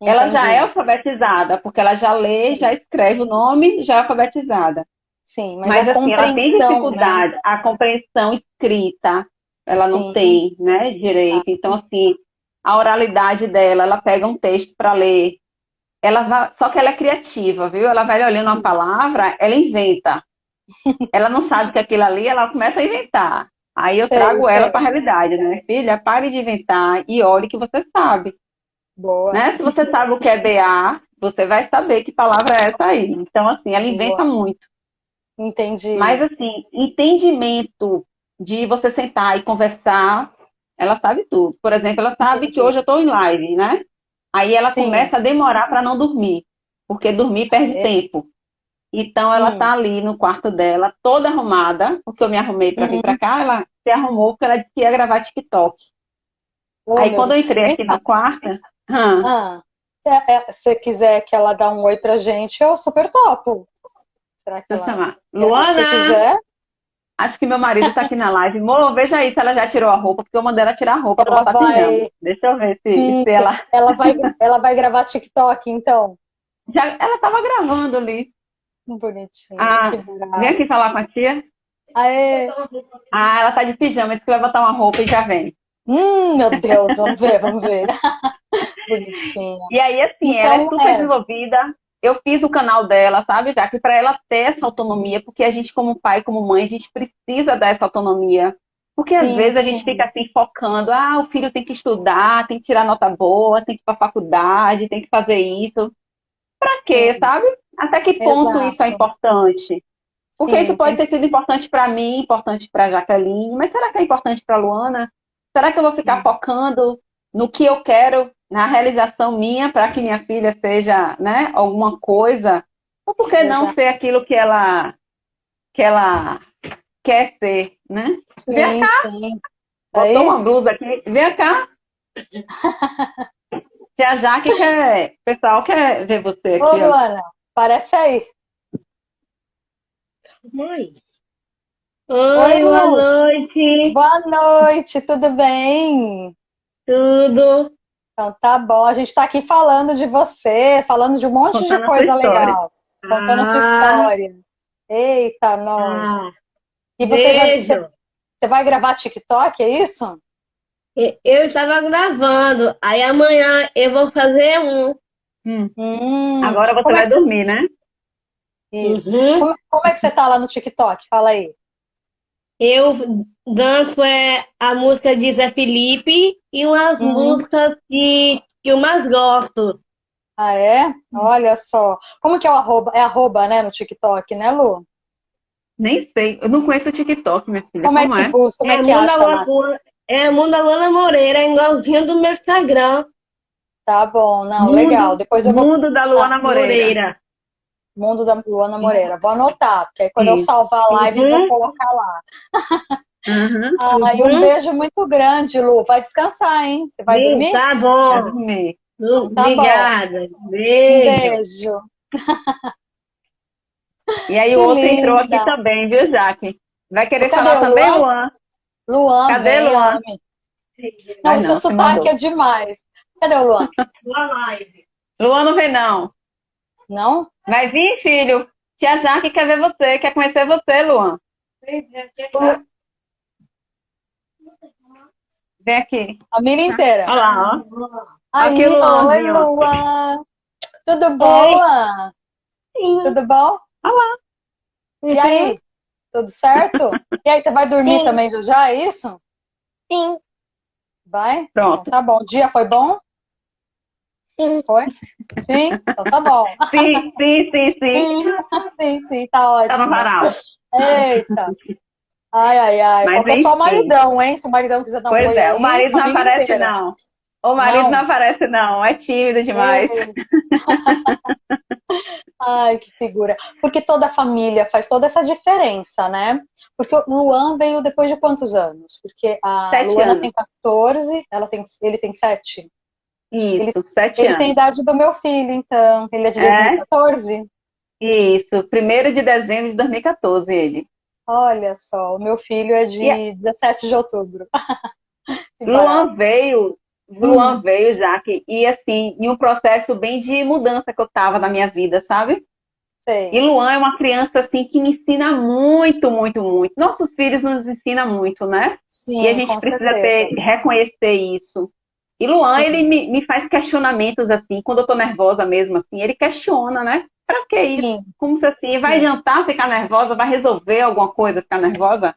Ela já é Entendi. alfabetizada, porque ela já lê, já Sim. escreve o nome, já é alfabetizada. Sim, mas a Mas, assim, ela tem compreensão, né? dificuldade, a compreensão escrita, ela não Sim. tem, né, Tá. direito. Então, assim, a oralidade dela, ela pega um texto para ler, só que ela é criativa, viu? Ela vai olhando uma palavra, ela inventa. Ela não sabe que aquilo ali, ela começa a inventar. Aí eu Sei, trago ela para a sei. realidade, né? Filha, pare de inventar e olhe que você sabe, Boa. né? Se você sabe o que é BA, você vai saber que palavra é essa aí. Então, assim, ela inventa Boa. muito. Mas, Entendi. assim, entendimento de você sentar e conversar, ela sabe tudo. Por exemplo, ela sabe que Entendi. hoje eu estou em live, né? Aí ela Sim. começa a demorar para não dormir, porque dormir perde É. tempo. Então ela Hum. tá ali no quarto dela, toda arrumada, porque eu me arrumei para vir para Uhum. cá, ela se arrumou porque ela disse que ia gravar TikTok. Oh, Aí meu quando eu Deus. entrei Vem aqui cá. no quarto, Ah, se quiser que ela dá um oi pra gente, eu super topo. Será que deixa eu ela chamar. quer? Se Luana, quiser, acho que meu marido tá aqui na live. Mô, veja aí se ela já tirou a roupa, porque eu mandei ela tirar a roupa para ela botar pijama. vai. Deixa eu ver se, Sim, se sim. ela Ela vai gravar TikTok, então. ela tava gravando ali. Bonitinha, que Ah, vem aqui graça. falar com a tia. Aê! Ah, ela tá de pijama, disse que vai botar uma roupa e já vem. Meu Deus, vamos ver, vamos ver. Bonitinha. E aí, assim, ela é Então, super desenvolvida. Eu fiz o canal dela, sabe, já que para ela ter essa autonomia, porque a gente, como pai, como mãe, a gente precisa dessa autonomia. Porque às sim, vezes a gente fica sim. assim focando, o filho tem que estudar, tem que tirar nota boa, tem que ir para faculdade, tem que fazer isso. Para quê, Sim, sabe? Até que ponto isso é exato. importante? Porque isso Sim, pode tem. ter sido importante para mim, importante para Jaqueline, mas será que é importante para Luana? Será que eu vou ficar Sim, focando no que eu quero, na realização minha, para que minha filha seja, né, alguma coisa? Ou por que não ser exato. aquilo que ela quer ser, né? Vem Sim, cá, sim. botou Aí, uma blusa aqui, vem cá. Tia Jaque quer, o pessoal quer ver você ô aqui, ó. Luana, parece aí. Mãe. Oi, Oi, boa Lu. noite. Boa noite, tudo bem? Tudo? Então tá bom, a gente está aqui falando de você, falando de um monte de Contando a sua coisa história. legal, contando a sua Ah, história. Eita, nós. ah, E vejo. você vai gravar TikTok, é isso? Eu estava gravando. Aí amanhã eu vou fazer um. Hum. Hum, Agora você como é vai que você... dormir, né? Isso. Uhum. Como é que você tá lá no TikTok? Fala aí. Eu danço a música de Zé Felipe e umas Hum, músicas que eu mais gosto. ah, é? Olha só. Como que é o arroba? É arroba, né, no TikTok, né, Lu? Nem sei. Eu não conheço o TikTok, minha filha. Como é Como que é? busca? Como é É que Mundo acha lá? Luana, é Mundo Luana Moreira, é igualzinho do meu Instagram. Tá bom, não, legal. Mundo, Depois eu vou. Mundo da Ah, Luana Moreira. Moreira. Mundo da Luana Moreira. Vou anotar, porque aí quando eu Isso. salvar a live, vou Uhum, colocar lá. Uhum. Ah, e um uhum. beijo muito grande, Lu. Vai descansar, hein? Você vai Sim, dormir? tá Vai bom. dormir. Então, tá bom. Obrigada. Um Beijo. beijo. E aí o Que outro entrou aqui linda. também, viu, Jaque? Vai querer Cadê falar o também, Luan? Luan? Luan, Cadê, venha, Luan? homem. Não, Vai o seu não, se sotaque mandou. é demais. Cadê o Luan? Boa live. Luan não vem, não. Não? Vai vir, filho. Tia Jaque quer ver você, quer conhecer você, Luan. O Lu- Vem aqui. Família inteira. Olha lá, ó. Aqui o Aí, oi, Luanzinho, ó. Luan. Tudo bom, Oi. Luan? Sim. Tudo bom? Olha lá. E Uhum. aí? Tudo certo? E aí, você vai dormir Sim. também já já, é isso? Sim. Vai? Então Pronto. tá bom. O dia foi bom? Sim. Foi? Sim? Então tá bom. Sim, sim, sim, sim. Sim, sim, sim, tá Tá no ótimo. varal. Eita. Ai, ai, ai. Mas Faltou só o enfim. maridão, hein? Se o maridão quiser dar um Pois oi é, o aí, marido não família aparece, inteira. não. O marido não Não? aparece, não. É tímido demais. Ei. Ai, que figura. Porque toda a família faz toda essa diferença, né? Porque o Luan veio depois de quantos anos? Porque a 7 Luana anos. tem 14, ele tem 7. Ele, Isso, 7 anos. tem a idade do meu filho, então. Ele é de É, 2014? isso. 1º de dezembro de 2014, ele. Olha só, o meu filho é E de 17 de outubro. Que barato. Luan veio, Luan Hum, veio, Jaque, e assim, em um processo bem de mudança que eu tava na minha vida, sabe? E sei. Luan é uma criança assim que me ensina muito, muito, muito. Nossos filhos nos ensinam muito, né? E a Sim, gente com precisa certeza. reconhecer isso. E Luan, ele Sim, me faz questionamentos assim, quando eu tô nervosa mesmo, assim, ele questiona, né? Pra que isso? sim, Como se assim, vai sim. jantar, ficar nervosa, vai resolver alguma coisa, ficar nervosa?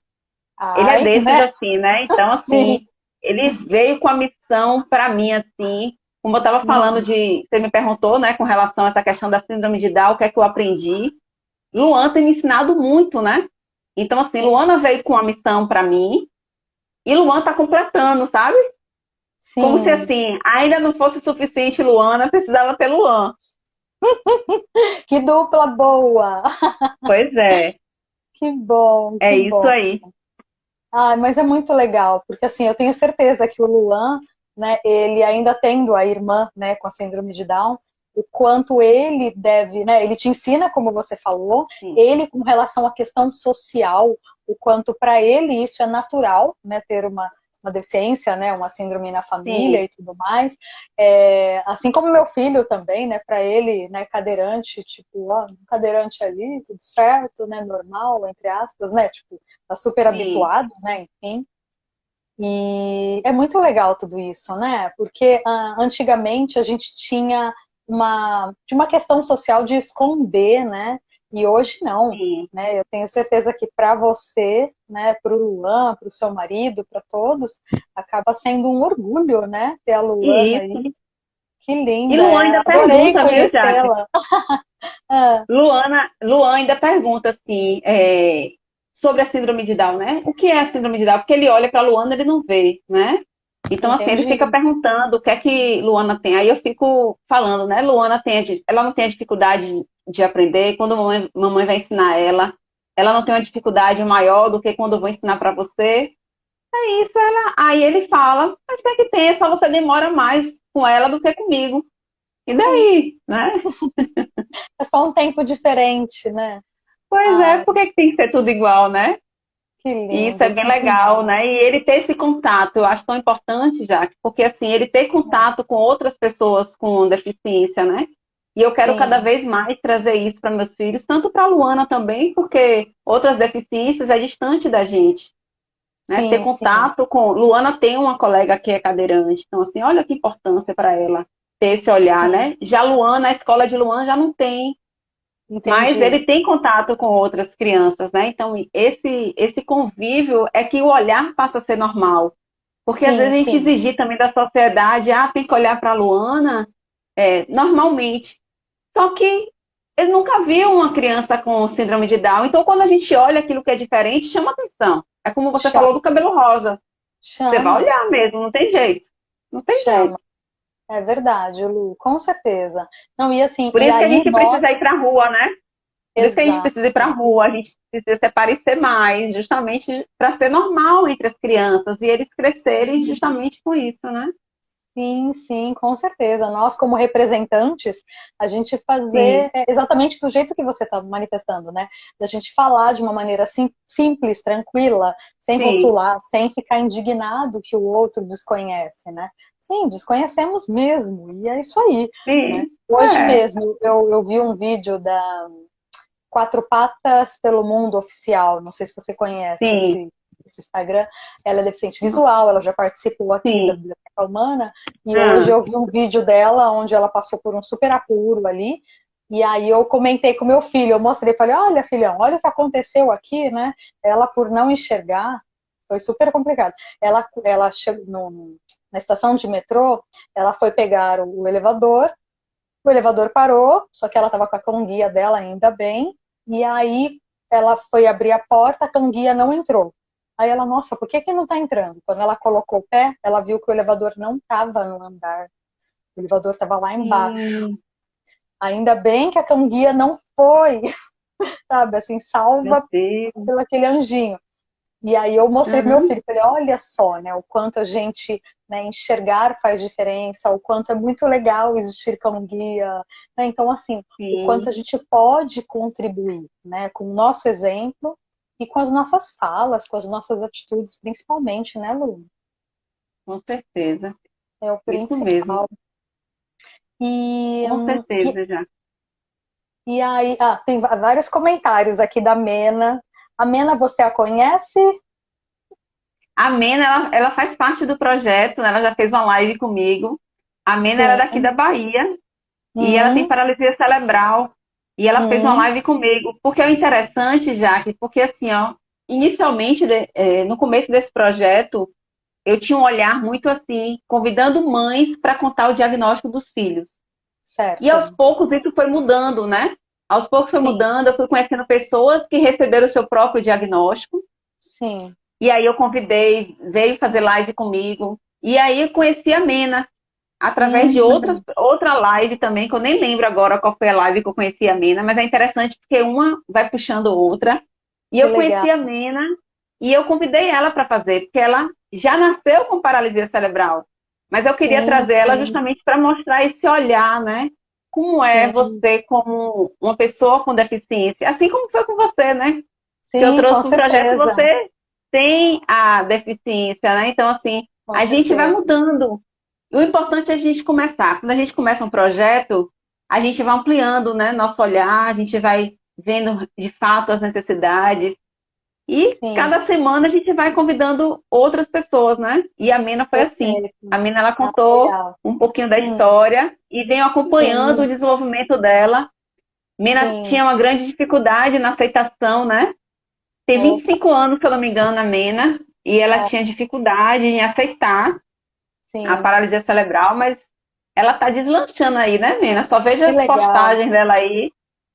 Ele é Ai, desses né? assim, né? Então, Sim. assim, ele veio com a missão para mim, assim, como eu estava falando Uhum, de, você me perguntou, né, com relação a essa questão da síndrome de Down, o que é que eu aprendi? Luan tem me ensinado muito, né? Então, assim, sim, Luana veio com a missão para mim e Luan está completando, sabe? Como se, sim. assim, ainda não fosse suficiente Luana, precisava ter Luan. Que dupla boa! Pois é, Que bom, é que isso bom. aí. Ah, mas é muito legal, porque assim, eu tenho certeza que o Luan, né, ele ainda tendo a irmã, né, com a síndrome de Down, o quanto ele deve, né, ele te ensina, como você falou, Sim, ele com relação à questão social, o quanto para ele isso é natural, né, ter uma deficiência, né, uma síndrome na família sim, e tudo mais. É, assim como meu filho também, né, para ele, né, cadeirante, tipo, ó, cadeirante ali, tudo certo, né, normal, entre aspas, né, tipo, tá super sim, habituado, né? Enfim. E é muito legal tudo isso, né? Porque antigamente a gente tinha uma questão social de esconder, né? E hoje não, sim. né? Eu tenho certeza que para você, né, para o Luan, para o seu marido, para todos, acaba sendo um orgulho, né? Ter a Luana Isso. aí. Que E linda, Luan ainda adorei pergunta, viu, Jaque? conhecê-la. Ah, Luan ainda pergunta assim, sobre a síndrome de Down, né? O que é a síndrome de Down? Porque ele olha para Luana e ele não vê, né? Então, assim, ele fica entendi. perguntando o que é que Luana tem. Aí eu fico falando, né? Ela não tem a dificuldade de aprender. Quando mamãe vai ensinar ela, ela não tem uma dificuldade maior do que quando eu vou ensinar para você. É isso, aí ele fala, mas tem que ter, só você demora mais com ela do que comigo. E Sim. daí, né? É só um tempo diferente, né? Pois é, Ai, por que que tem que ser tudo igual, né? que E isso é lindo, bem que legal, demais. né? E ele ter esse contato, eu acho tão importante, já, porque assim, ele ter contato com outras pessoas com deficiência, né? E eu quero cada Sim, vez mais trazer isso para meus filhos, tanto para a Luana também, porque outras deficiências é distante da gente, né? Ter sim, sim. contato com. Luana tem uma colega que é cadeirante, então, assim, olha que importância para ela ter esse olhar, Sim, né? Já Luana, a escola de Luana já não tem, mas entendi. ele tem contato com outras crianças, né? Então, esse convívio é que o olhar passa a ser normal. Porque às Sim, vezes a gente sim. exigir também da sociedade, tem que olhar para a Luana, normalmente. Só que ele nunca viu uma criança com síndrome de Down. Então, quando a gente olha aquilo que é diferente, chama atenção. É como você falou Chama, do cabelo rosa. Você vai chama, olhar mesmo, não tem jeito. Não tem chama. jeito. É verdade, Lu, com certeza. Não, e assim, Por e isso que a aí gente precisa ir nós, para a rua, né? Por isso que a gente precisa ir para a exato. rua, a gente precisa se parecer mais, justamente para ser normal entre as crianças e eles crescerem justamente com isso, né? Sim, sim, com certeza. Nós, como representantes, a gente Sim, fazer exatamente do jeito que você está manifestando, né? Da gente falar de uma maneira simples, tranquila, sem sim, rotular, sem ficar indignado que o outro desconhece, né? Sim, desconhecemos mesmo, e é isso aí, né? sim, Hoje mesmo eu vi um vídeo da Quatro Patas pelo Mundo Oficial, não sei se você conhece sim, esse Instagram. Ela é deficiente visual, ela já participou aqui da sim. Biblioteca Humana, e hoje Ah, eu vi um vídeo dela onde ela passou por um super apuro ali, e aí eu comentei com meu filho, eu mostrei, falei, olha filhão, olha o que aconteceu aqui, né? Ela por não enxergar, foi super complicado. Ela chegou na estação de metrô, ela foi pegar o elevador parou, só que ela estava com a cão-guia dela, ainda bem. E aí ela foi abrir a porta, a cão-guia não entrou. Aí ela, nossa, por que que não está entrando? Quando ela colocou o pé, ela viu que o elevador não estava no andar. O elevador estava lá embaixo. sim, Ainda bem que a cão-guia não foi, sabe, assim, meu salva Deus. pelo aquele anjinho. E aí eu mostrei pro meu Uhum, filho, falei, olha só, né, o quanto a gente, né, enxergar faz diferença, o quanto é muito legal existir como guia, né? Então, assim, o quanto sim, a gente pode contribuir, né, com o nosso exemplo e com as nossas falas, com as nossas atitudes, principalmente, né, Lu? com certeza. É o Isso mesmo, principal. E, com e, certeza já. e aí, tem vários comentários aqui da Mena. A Mena, você a conhece? A Mena, ela faz parte do projeto, né? Ela já fez uma live comigo. A Mena era daqui Sim. da Bahia e ela tem Hum, paralisia cerebral. E ela fez uma hum, live comigo. Porque é interessante, Jaque, porque assim, ó, inicialmente, no começo desse projeto, eu tinha um olhar muito assim, convidando mães para contar o diagnóstico dos filhos. E aos certo. poucos isso foi mudando, né? Aos poucos foi Sim, mudando, eu fui conhecendo pessoas que receberam o seu próprio diagnóstico. sim. E aí eu convidei, veio fazer live comigo. E aí eu conheci a Mena, através de Hum, outra live também, que eu nem lembro agora qual foi a live que eu conheci a Mena, mas é interessante porque uma vai puxando outra. E que eu legal. conheci a Mena e eu convidei ela para fazer, porque ela já nasceu com paralisia cerebral. Mas eu queria Sim, trazer ela sim, justamente para mostrar esse olhar, né? Como é sim, você como uma pessoa com deficiência, assim como foi com você, né? Que eu sim, trouxe com para o projeto, certeza, você tem a deficiência, né? Então, assim, com a gente vai certeza, mudando. O importante é a gente começar. Quando a gente começa um projeto, a gente vai ampliando, né, nosso olhar, a gente vai vendo de fato as necessidades. E sim, cada semana a gente vai convidando outras pessoas, né? E a Mena foi assim. A perfeito. Mena, ela Ah, contou legal. um pouquinho da Hum, história e venho acompanhando o sim, desenvolvimento dela. Mena sim, tinha uma grande dificuldade na aceitação, né? Tem opa, 25 anos, se eu não me engano, a Mena, e ela ó, tinha dificuldade em aceitar a sim, paralisia cerebral, mas ela tá deslanchando aí, né, Mena? Só vejo que as legal. postagens dela aí,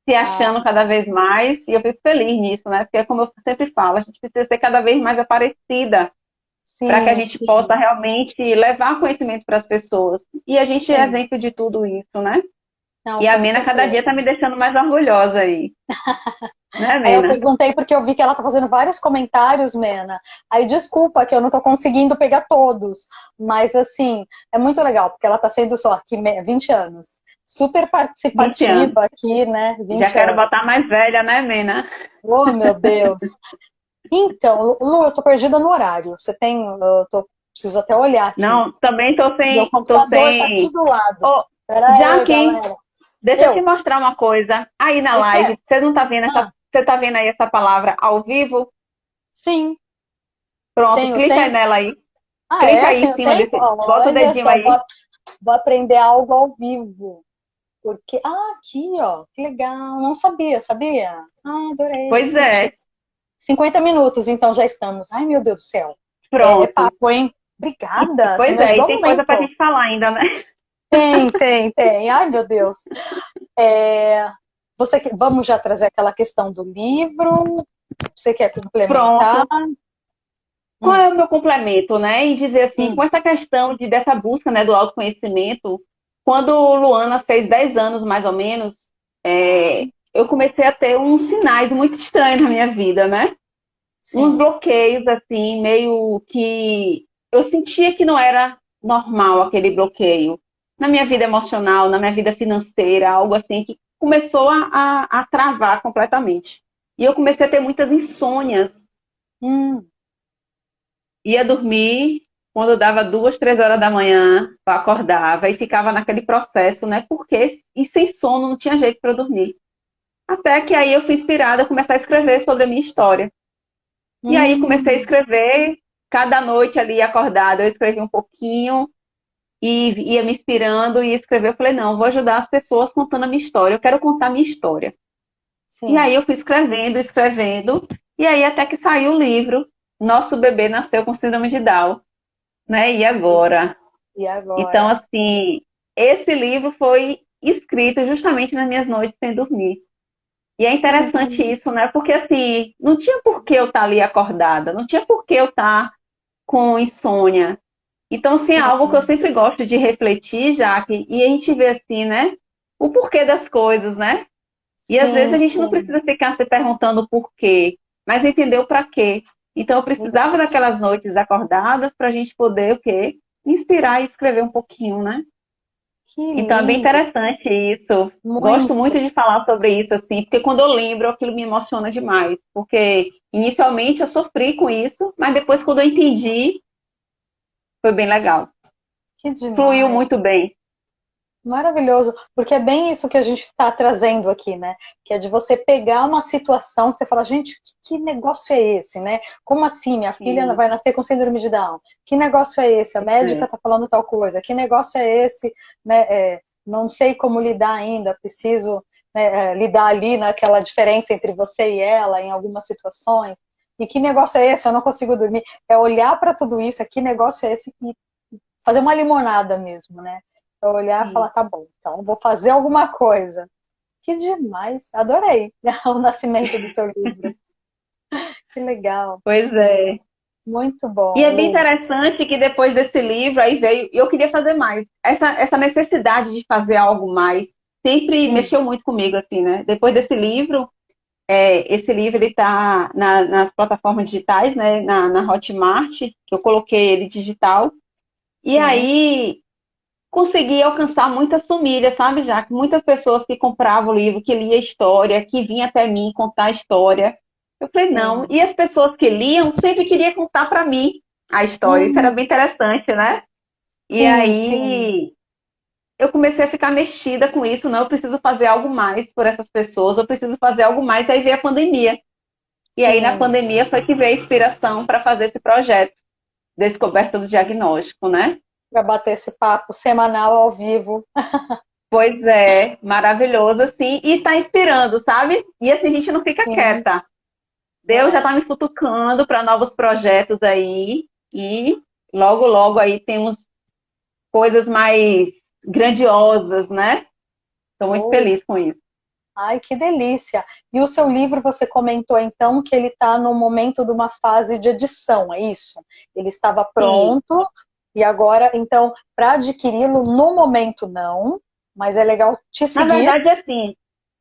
se Ah, achando cada vez mais, e eu fico feliz nisso, né? Porque, como eu sempre falo, a gente precisa ser cada vez mais aparecida para que a sim, gente possa sim, realmente levar conhecimento para as pessoas. E a gente é sim, exemplo de tudo isso, né? não, E a com Mena cada dia certeza. tá me deixando mais orgulhosa aí. Né, Aí eu Mena? perguntei porque eu vi que ela tá fazendo vários comentários, Mena. Aí desculpa que eu não tô conseguindo pegar todos. Mas assim, é muito legal, porque ela tá sendo só aqui 20 anos. Super 20 anos. participativa aqui, né? Já 20 quero anos. botar mais velha, né, Mena? Oh, meu Deus. Então, Lu, eu tô perdida no horário. Você tem. Preciso até olhar aqui. Não, também tô Meu sem, tô computador tá aqui sem. do lado. Ô, Pera aí, Jaqui, galera. deixa eu te Eu? mostrar uma coisa. Aí na O quê? live, você não tá vendo Ah, você tá vendo aí essa palavra ao vivo? sim, Pronto, tenho clica aí tempo. nela aí. Ah, Clica é? aí em Tenho cima tempo? desse, bota o Olha dedinho só, aí. vou aprender algo ao vivo. Porque. Ah, aqui, ó. Que legal. Não sabia, sabia? Ah, adorei. Pois Curti. é, 50 minutos, então já estamos. Ai, meu Deus do céu. É pronto. papo, hein? Obrigada. Você Pois me é, e ajudou tem coisa pra muito. gente falar ainda, né? Tem. Ai, meu Deus. É, vamos já trazer aquela questão do livro? Você quer complementar? Pronto. Qual Hum, é o meu complemento, né? E dizer assim, com hum, essa questão dessa busca, né, do autoconhecimento, quando Luana fez 10 anos, mais ou menos, eu comecei a ter uns sinais muito estranhos na minha vida, né? Uns sim. bloqueios, assim, meio que eu sentia que não era normal aquele bloqueio. Na minha vida emocional, na minha vida financeira, algo assim que começou a travar completamente. E eu comecei a ter muitas insônias. Hum, Ia dormir, quando dava 2, 3 horas da manhã, eu acordava e ficava naquele processo, né? Porque e sem sono não tinha jeito para dormir. Até que aí eu fui inspirada a começar a escrever sobre a minha história. E aí comecei a hum, escrever, cada noite ali acordada, eu escrevi um pouquinho e ia me inspirando e escrever. Eu falei, não, vou ajudar as pessoas contando a minha história, eu quero contar a minha história. E aí sim. eu fui escrevendo, escrevendo, e aí até que saiu o livro, Nosso Bebê Nasceu com Síndrome de Down, né? E agora? E Então, agora? assim, esse livro foi escrito justamente nas minhas noites sem dormir. E é Que interessante lindo. isso, né? Porque, assim, não tinha por que eu estar ali acordada, não tinha por que eu estar com insônia. Então, assim, é algo que eu Sim, sempre gosto de refletir, Jaque, e a gente vê, assim, né? O porquê das coisas, né? E às vezes a sim, gente não sim. precisa ficar se perguntando o porquê, mas entender o para quê. Então, eu precisava Isso. daquelas noites acordadas para a gente poder o quê? Inspirar e escrever um pouquinho, né? Que Então é bem lindo. interessante isso. Gosto Muito. muito de falar sobre isso, assim, porque quando eu lembro, aquilo me emociona demais. Porque inicialmente eu sofri com isso, mas depois, quando eu entendi, foi bem legal. Que Fluiu demais. muito bem. Maravilhoso, porque é bem isso que a gente está trazendo aqui, né? Que é de você pegar uma situação que você fala, gente, que negócio é esse, né? Como assim? Minha filha Sim, vai nascer com síndrome de Down? Que negócio é esse? A médica é, está falando tal coisa. Que negócio é esse? Né? Não sei como lidar ainda, preciso, né, lidar ali naquela diferença entre você e ela em algumas situações. E que negócio é esse? Eu não consigo dormir. É olhar para tudo isso, que negócio é esse? E fazer uma limonada mesmo, né? Pra olhar e falar, sim. tá bom, então vou fazer alguma coisa. Que demais, adorei o nascimento do seu livro. Que legal, Pois é. muito E bom, é bem Lu. interessante que depois desse livro aí veio, e eu queria fazer mais. Essa necessidade de fazer algo mais sempre Hum, mexeu muito comigo, assim, né? Depois desse livro, esse livro ele está nas plataformas digitais, né? Na Hotmart, que eu coloquei ele digital. E sim, aí consegui alcançar muitas famílias, sabe, já que muitas pessoas que compravam o livro, que lia a história, que vinha até mim contar a história. Eu falei, não. sim. E as pessoas que liam sempre queriam contar para mim a história. Isso era Hum, bem interessante, né? E sim, aí eu comecei a ficar mexida com isso, não, eu preciso fazer algo mais por essas pessoas, eu preciso fazer algo mais. Aí veio a pandemia. E aí na sim. pandemia foi que veio a inspiração para fazer esse projeto, Descoberta do Diagnóstico, né? Para bater esse papo semanal ao vivo. Pois é, maravilhoso, assim, e tá inspirando, sabe? E assim, a gente não fica Sim, quieta. Deus já é. tá me futucando para novos projetos aí, e logo, logo aí temos coisas mais grandiosas, né? Estou muito Oh, feliz com isso. ai, que delícia. E o seu livro, você comentou então que ele está no momento de uma fase de edição, é isso? Ele estava Sim, pronto e agora, então, para adquiri-lo no momento não, mas é legal te na seguir verdade é assim.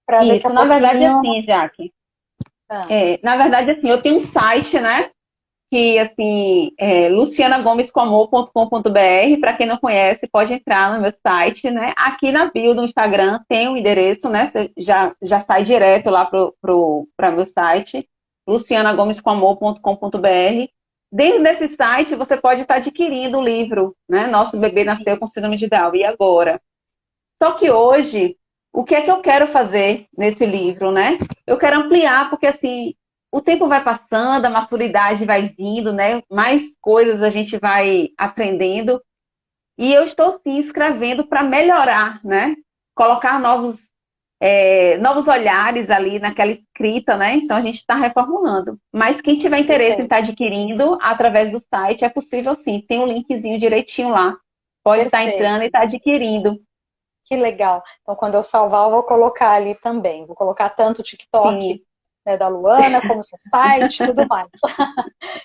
para daqui a Isso, na verdade é pouquinho. assim, Jaque. Ah, Na verdade, assim, eu tenho um site, né? Que, assim, é lucianagomescoamor.com.br. Para quem não conhece, pode entrar no meu site, né? Aqui na bio do Instagram tem um endereço, né? Você já sai direto lá para meu site, lucianagomescoamor.com.br. Dentro desse site, você pode estar adquirindo o livro, né? Nosso bebê nasceu sim, com síndrome de Down, e agora? Só que hoje, o que é que eu quero fazer nesse livro, né? Eu quero ampliar, porque assim, o tempo vai passando, a maturidade vai vindo, né? Mais coisas a gente vai aprendendo. E eu estou sim escrevendo para melhorar, né? Colocar novos olhares ali naquela escrita, né? Então a gente está reformulando. Mas quem tiver interesse em perfeito, estar adquirindo através do site, é possível sim. Tem um linkzinho direitinho lá. Pode estar entrando e perfeito. estar adquirindo. Que legal. Então, quando eu salvar, eu vou colocar ali também. Vou colocar tanto o TikTok, Sim, né, da Luana, como o seu site, tudo mais.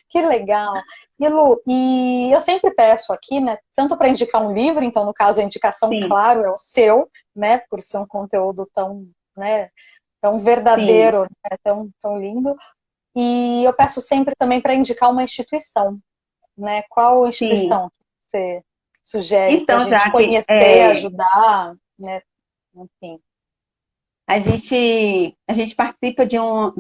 Que legal. E Lu, e eu sempre peço aqui, né, tanto para indicar um livro, então no caso a indicação, sim. claro, é o seu, né, por ser um conteúdo tão, né, tão Sim. verdadeiro, né, tão lindo. E eu peço sempre também para indicar uma instituição, né? Qual Sim. instituição que você sugere para a Então, gente já que conhecer, ajudar, né? Enfim. a gente participa de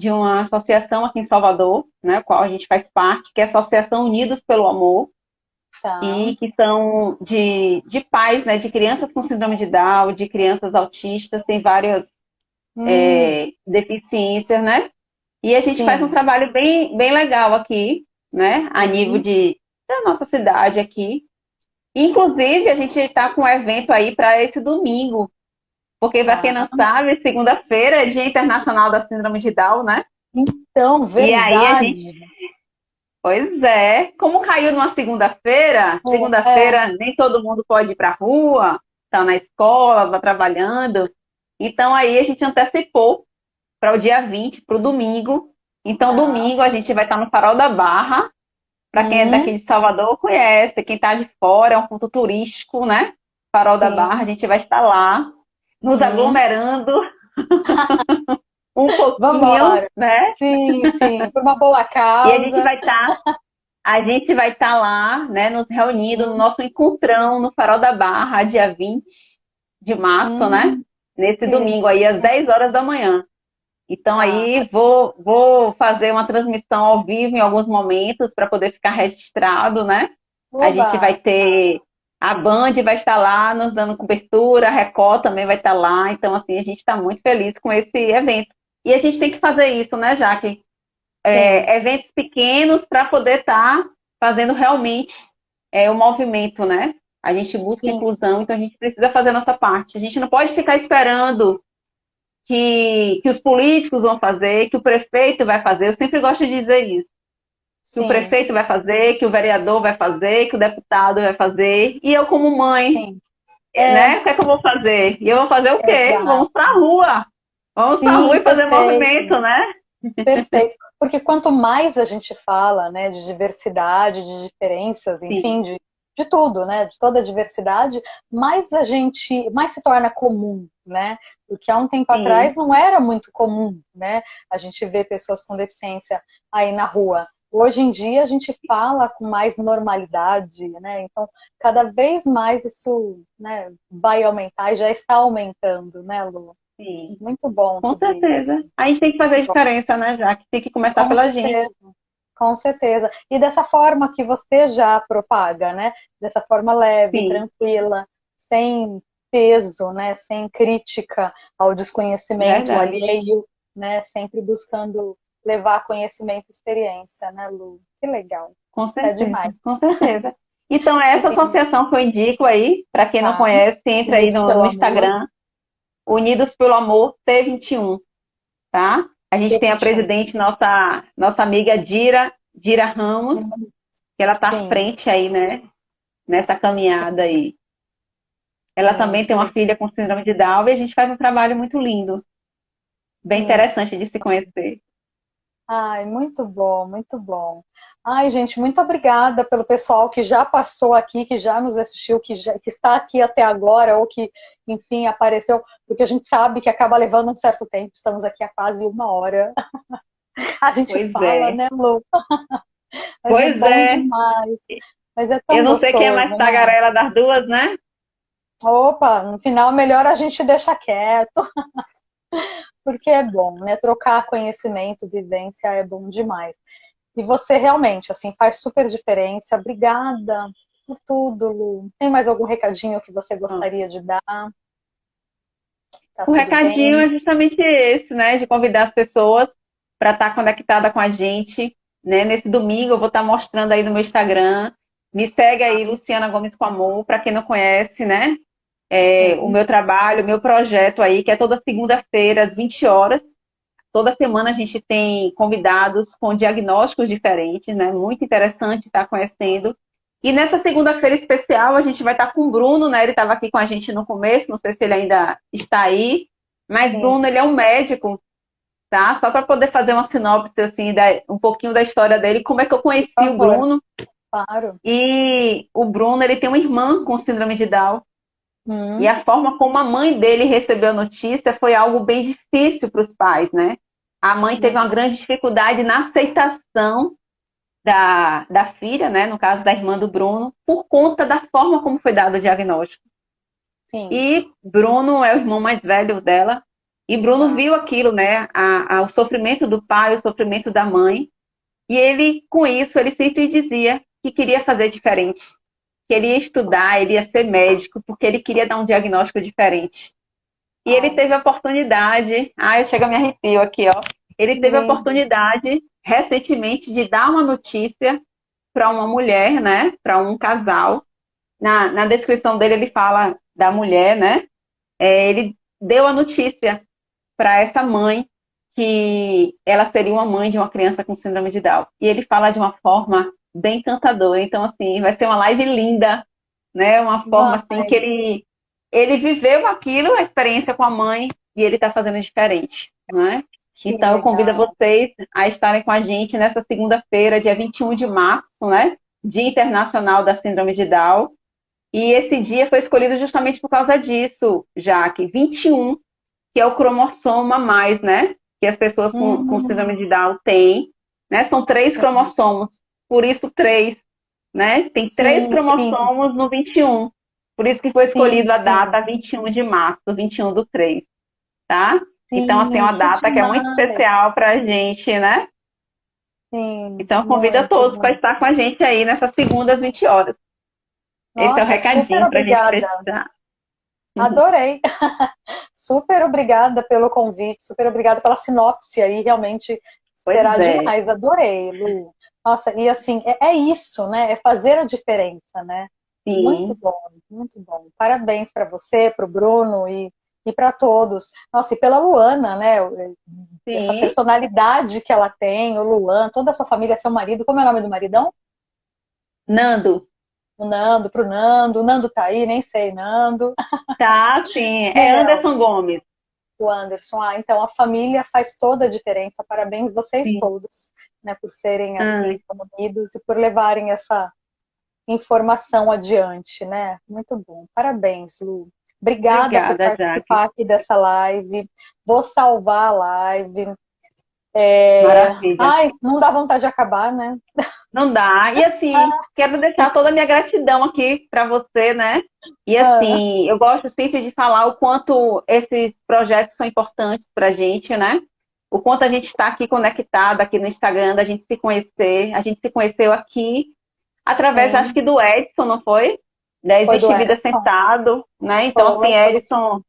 uma associação aqui em Salvador, né, qual a gente faz parte, que é a Associação Unidos pelo Amor, Tá. e que são de pais, né, de crianças com síndrome de Down, de crianças autistas, tem várias Hum, deficiências, né? E a gente faz um sim. trabalho bem, bem legal aqui, né, a nível Uhum. da nossa cidade aqui. Inclusive, a gente está com um evento aí para esse domingo. Porque, para quem Tá. não sabe, segunda-feira é Dia Internacional da Síndrome de Down, né? Então, E aí a gente, verdade. pois é, como caiu numa segunda-feira, É, segunda-feira nem todo mundo pode ir para a rua, está na escola, está trabalhando. Então aí a gente antecipou para o dia 20, para o domingo. Então, tá. domingo a gente vai estar no Farol da Barra. Para quem é Hum, daqui de Salvador, conhece. Quem está de fora, é um ponto turístico, né? Farol da sim. Barra, a gente vai estar lá, nos Hum. aglomerando um pouquinho, Vambora. né? Sim, sim. Por uma boa E a gente causa. vai estar, a gente vai estar lá, né, nos reunindo no Hum, nosso encontrão no Farol da Barra, dia 20 de março, né? hum, Nesse que domingo aí, às delícia. 10 horas da manhã. Então Tá. aí vou fazer uma transmissão ao vivo em alguns momentos para poder ficar registrado, né? A gente vai Oba. ter a Band vai estar lá nos dando cobertura, a Record também vai estar lá. Então assim, a gente está muito feliz com esse evento. E a gente tem que fazer isso, né, Jaque? Sim, Eventos pequenos para poder estar fazendo realmente o movimento, né? A gente busca sim, inclusão, então a gente precisa fazer a nossa parte. A gente não pode ficar esperando que os políticos vão fazer, que o prefeito vai fazer. Eu sempre gosto de dizer isso. Que o sim, prefeito vai fazer, que o vereador vai fazer, que o deputado vai fazer. E eu, como mãe, sim. É, né? O que é que eu vou fazer? E eu vou fazer o quê? Vamos para a exato. rua. Vamos para a rua Sim, e fazer movimento, perfeito, né? perfeito. Porque quanto mais a gente fala, né, de diversidade, de diferenças, enfim, Sim, de tudo, né, de toda a diversidade, mais se torna comum, né? Porque há um tempo atrás sim, não era muito comum, né? A gente vê pessoas com deficiência aí na rua. Hoje em dia a gente fala com mais normalidade, né? Então, cada vez mais isso, né, vai aumentar e já está aumentando, né, Lu? sim. Muito bom Com tudo isso. certeza. A gente tem que fazer Muito bom. diferença, né, já que tem que começar Com pela gente. certeza, com certeza. E dessa forma que você já propaga, né? Dessa forma leve, Sim, tranquila, sem peso, né? Sem crítica ao desconhecimento verdade. alheio, né? Sempre buscando levar conhecimento e experiência, né, Lu? Que legal. Com É demais. certeza, com certeza. Então, é essa E, associação que eu indico aí, para quem não tá. conhece, entra aí Unidos pelo no amor. Instagram, Unidos pelo Amor T21, tá? A gente tem a 21. presidente, nossa amiga Dira Ramos, que ela está à Sim, frente aí, né, nessa sim, caminhada aí. Ela sim, também que tem uma legal. filha com síndrome de Down e a gente faz um trabalho muito lindo, bem Sim. interessante de se conhecer. Ai, muito bom, muito bom. Ai, gente, muito obrigada pelo pessoal que já passou aqui, que já nos assistiu, que está aqui até agora, ou que, enfim, apareceu, porque a gente sabe que acaba levando um certo tempo. Estamos aqui há quase uma hora. A gente Pois fala, é, né, Lu? Mas é pois bom é. demais. Mas é Eu tão não sei quem é mais gostoso, né? tagarela das duas, né? Opa, no final melhor a gente deixa quieto, porque é bom, né? Trocar conhecimento, vivência é bom demais. E você realmente, assim, faz super diferença. Obrigada por tudo, Lu. Tem mais algum recadinho que você gostaria de dar? Tá O tudo recadinho bem? é justamente esse, né? De convidar as pessoas para estar conectada com a gente, né? Nesse domingo eu vou estar mostrando aí no meu Instagram. Me segue aí, Luciana Gomes com Amor, para quem não conhece, né? O Sim. meu trabalho, o meu projeto aí, que é toda segunda-feira, às 20 horas. Toda semana a gente tem convidados com diagnósticos diferentes, né? Muito interessante estar conhecendo. E nessa segunda-feira especial a gente vai estar com o Bruno, né? Ele estava aqui com a gente no começo, não sei se ele ainda está aí, mas Sim, Bruno, ele é um médico, tá? Só para poder fazer uma sinopse assim, um pouquinho da história dele, como é que eu por conheci o favor, Bruno. claro. E o Bruno, ele tem uma irmã com síndrome de Down. E Hum, a forma como a mãe dele recebeu a notícia foi algo bem difícil para os pais, né? A mãe teve uma uhum, grande dificuldade na aceitação da filha, né? No caso da irmã do Bruno, por conta da forma como foi dado o diagnóstico. sim, E Bruno é o irmão mais velho dela. E Bruno tá. viu aquilo, né? O sofrimento do pai, o sofrimento da mãe. E ele, com isso, ele sempre dizia que queria fazer diferente, que ele ia estudar, ele ia ser médico, porque ele queria dar um diagnóstico diferente. E ele Ai, teve a oportunidade, eu chego a me arrepio aqui, ó. Ele que teve a lindo. oportunidade, recentemente, de dar uma notícia para uma mulher, né? Para um casal. Na descrição dele, ele fala da mulher, né? Ele deu a notícia para essa mãe que ela seria uma mãe de uma criança com síndrome de Down. E ele fala de uma forma bem encantadora. Então, assim, vai ser uma live linda, né? Uma forma assim que Vai, ele viveu aquilo, a experiência com a mãe, e ele está fazendo diferente, né? que Então, eu convido legal. vocês a estarem com a gente nessa segunda-feira, dia 21 de março, né? Dia Internacional da Síndrome de Down. E esse dia foi escolhido justamente por causa disso, Jaque. 21, que é o cromossomo a mais, né? Que as pessoas com síndrome Hum, de Down têm, né? São três sim, cromossomos, por isso três, né? Tem três sim, sim, cromossomos no 21. Por isso que foi sim, escolhido a sim, data 21 de março, 21 do 3, tá? Então, assim, é sim, uma que data que é muito demais. especial pra gente, né? Sim, Então, convido a muito, todos para muito. estar com a gente aí nessa segunda às 20 horas. Esse é o Nossa, super recadinho pra gente obrigada. fechar. Adorei. Super obrigada pelo convite, super obrigada pela sinopse aí, realmente Pois será é, demais. Adorei, Lu. Nossa, e assim, é isso, né? É fazer a diferença, né? Muito sim, bom, muito bom. Parabéns para você, para o Bruno e para todos. Nossa, e pela Luana, né? Essa sim. personalidade que ela tem, o Luan, toda a sua família, seu marido, como é o nome do maridão? Nando, O Nando tá aí, nem sei, Nando. tá, sim. É Meu, Anderson Gomes. o Anderson. Ah, então a família faz toda a diferença. Parabéns vocês Sim. todos, né, por serem assim Ai, tão unidos e por levarem essa informação adiante, né? Muito bom. Parabéns, Lu. Obrigada por obrigada, Jaque. participar aqui dessa live. Vou salvar a live. Maravilha. Ai, não dá vontade de acabar, né? Não dá. E assim, quero deixar toda a minha gratidão aqui para você, né? E Ah, assim, eu gosto sempre de falar o quanto esses projetos são importantes para a gente, né? O quanto a gente está aqui conectado aqui no Instagram, da gente se conhecer. A gente se conheceu aqui através, acho sim. que do Edson, não foi? Da Foi do Existe Vida Edson. Sentado, né? Então, assim, Foi sim. Edson,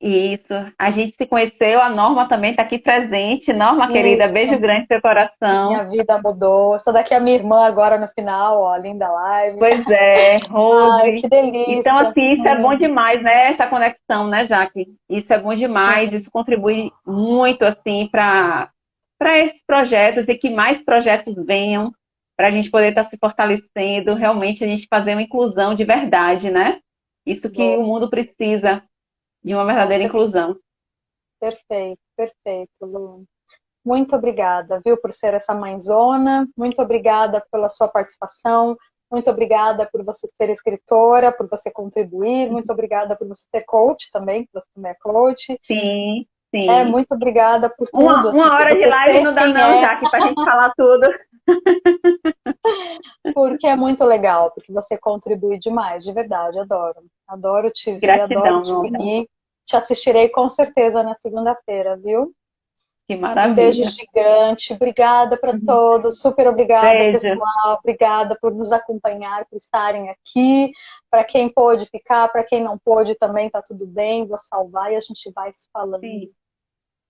isso. A gente se conheceu, a Norma também está aqui presente. Norma, querida, beijo Isso. grande no seu coração. Minha vida mudou. Essa daqui é a minha irmã agora no final, ó, linda live. Pois é, Ai, Rose. que Então, delícia, assim, isso é bom sim. demais, né? Essa conexão, né, Jaque? Isso é bom demais, Sim, isso contribui muito, assim, para esses projetos e que mais projetos venham, para a gente poder estar se fortalecendo, realmente a gente fazer uma inclusão de verdade, né? Isso que boa. o mundo precisa, de uma Com verdadeira certeza. inclusão. Perfeito, perfeito, Lu. Muito obrigada, viu, por ser essa mãezona. Muito obrigada pela sua participação. Muito obrigada por você ser escritora, por você contribuir. Muito obrigada por você ser coach também, que você também é coach. Sim, Sim. Muito obrigada por Uma, tudo, assim, uma por hora de você live ser não dá quem não, é, Jaque, pra gente falar tudo. porque é muito legal, porque você contribui demais, de verdade, adoro. Adoro te ver, adoro Gratidão, te meu amor. seguir. Te assistirei com certeza na segunda-feira, viu? Que Um beijo maravilha. gigante, obrigada para todos, super obrigada, Beijo. pessoal, obrigada por nos acompanhar, por estarem aqui. Para quem pôde ficar, para quem não pôde também, tá tudo bem, vou salvar e a gente vai se falando. Sim. Um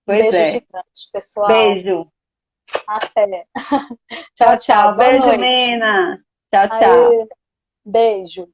Pois beijo é. gigante, pessoal. Beijo. Até. Tchau, Tchau, tchau. tchau. Boa Beijo, noite. Mena. Tchau, tchau. Aê, beijo.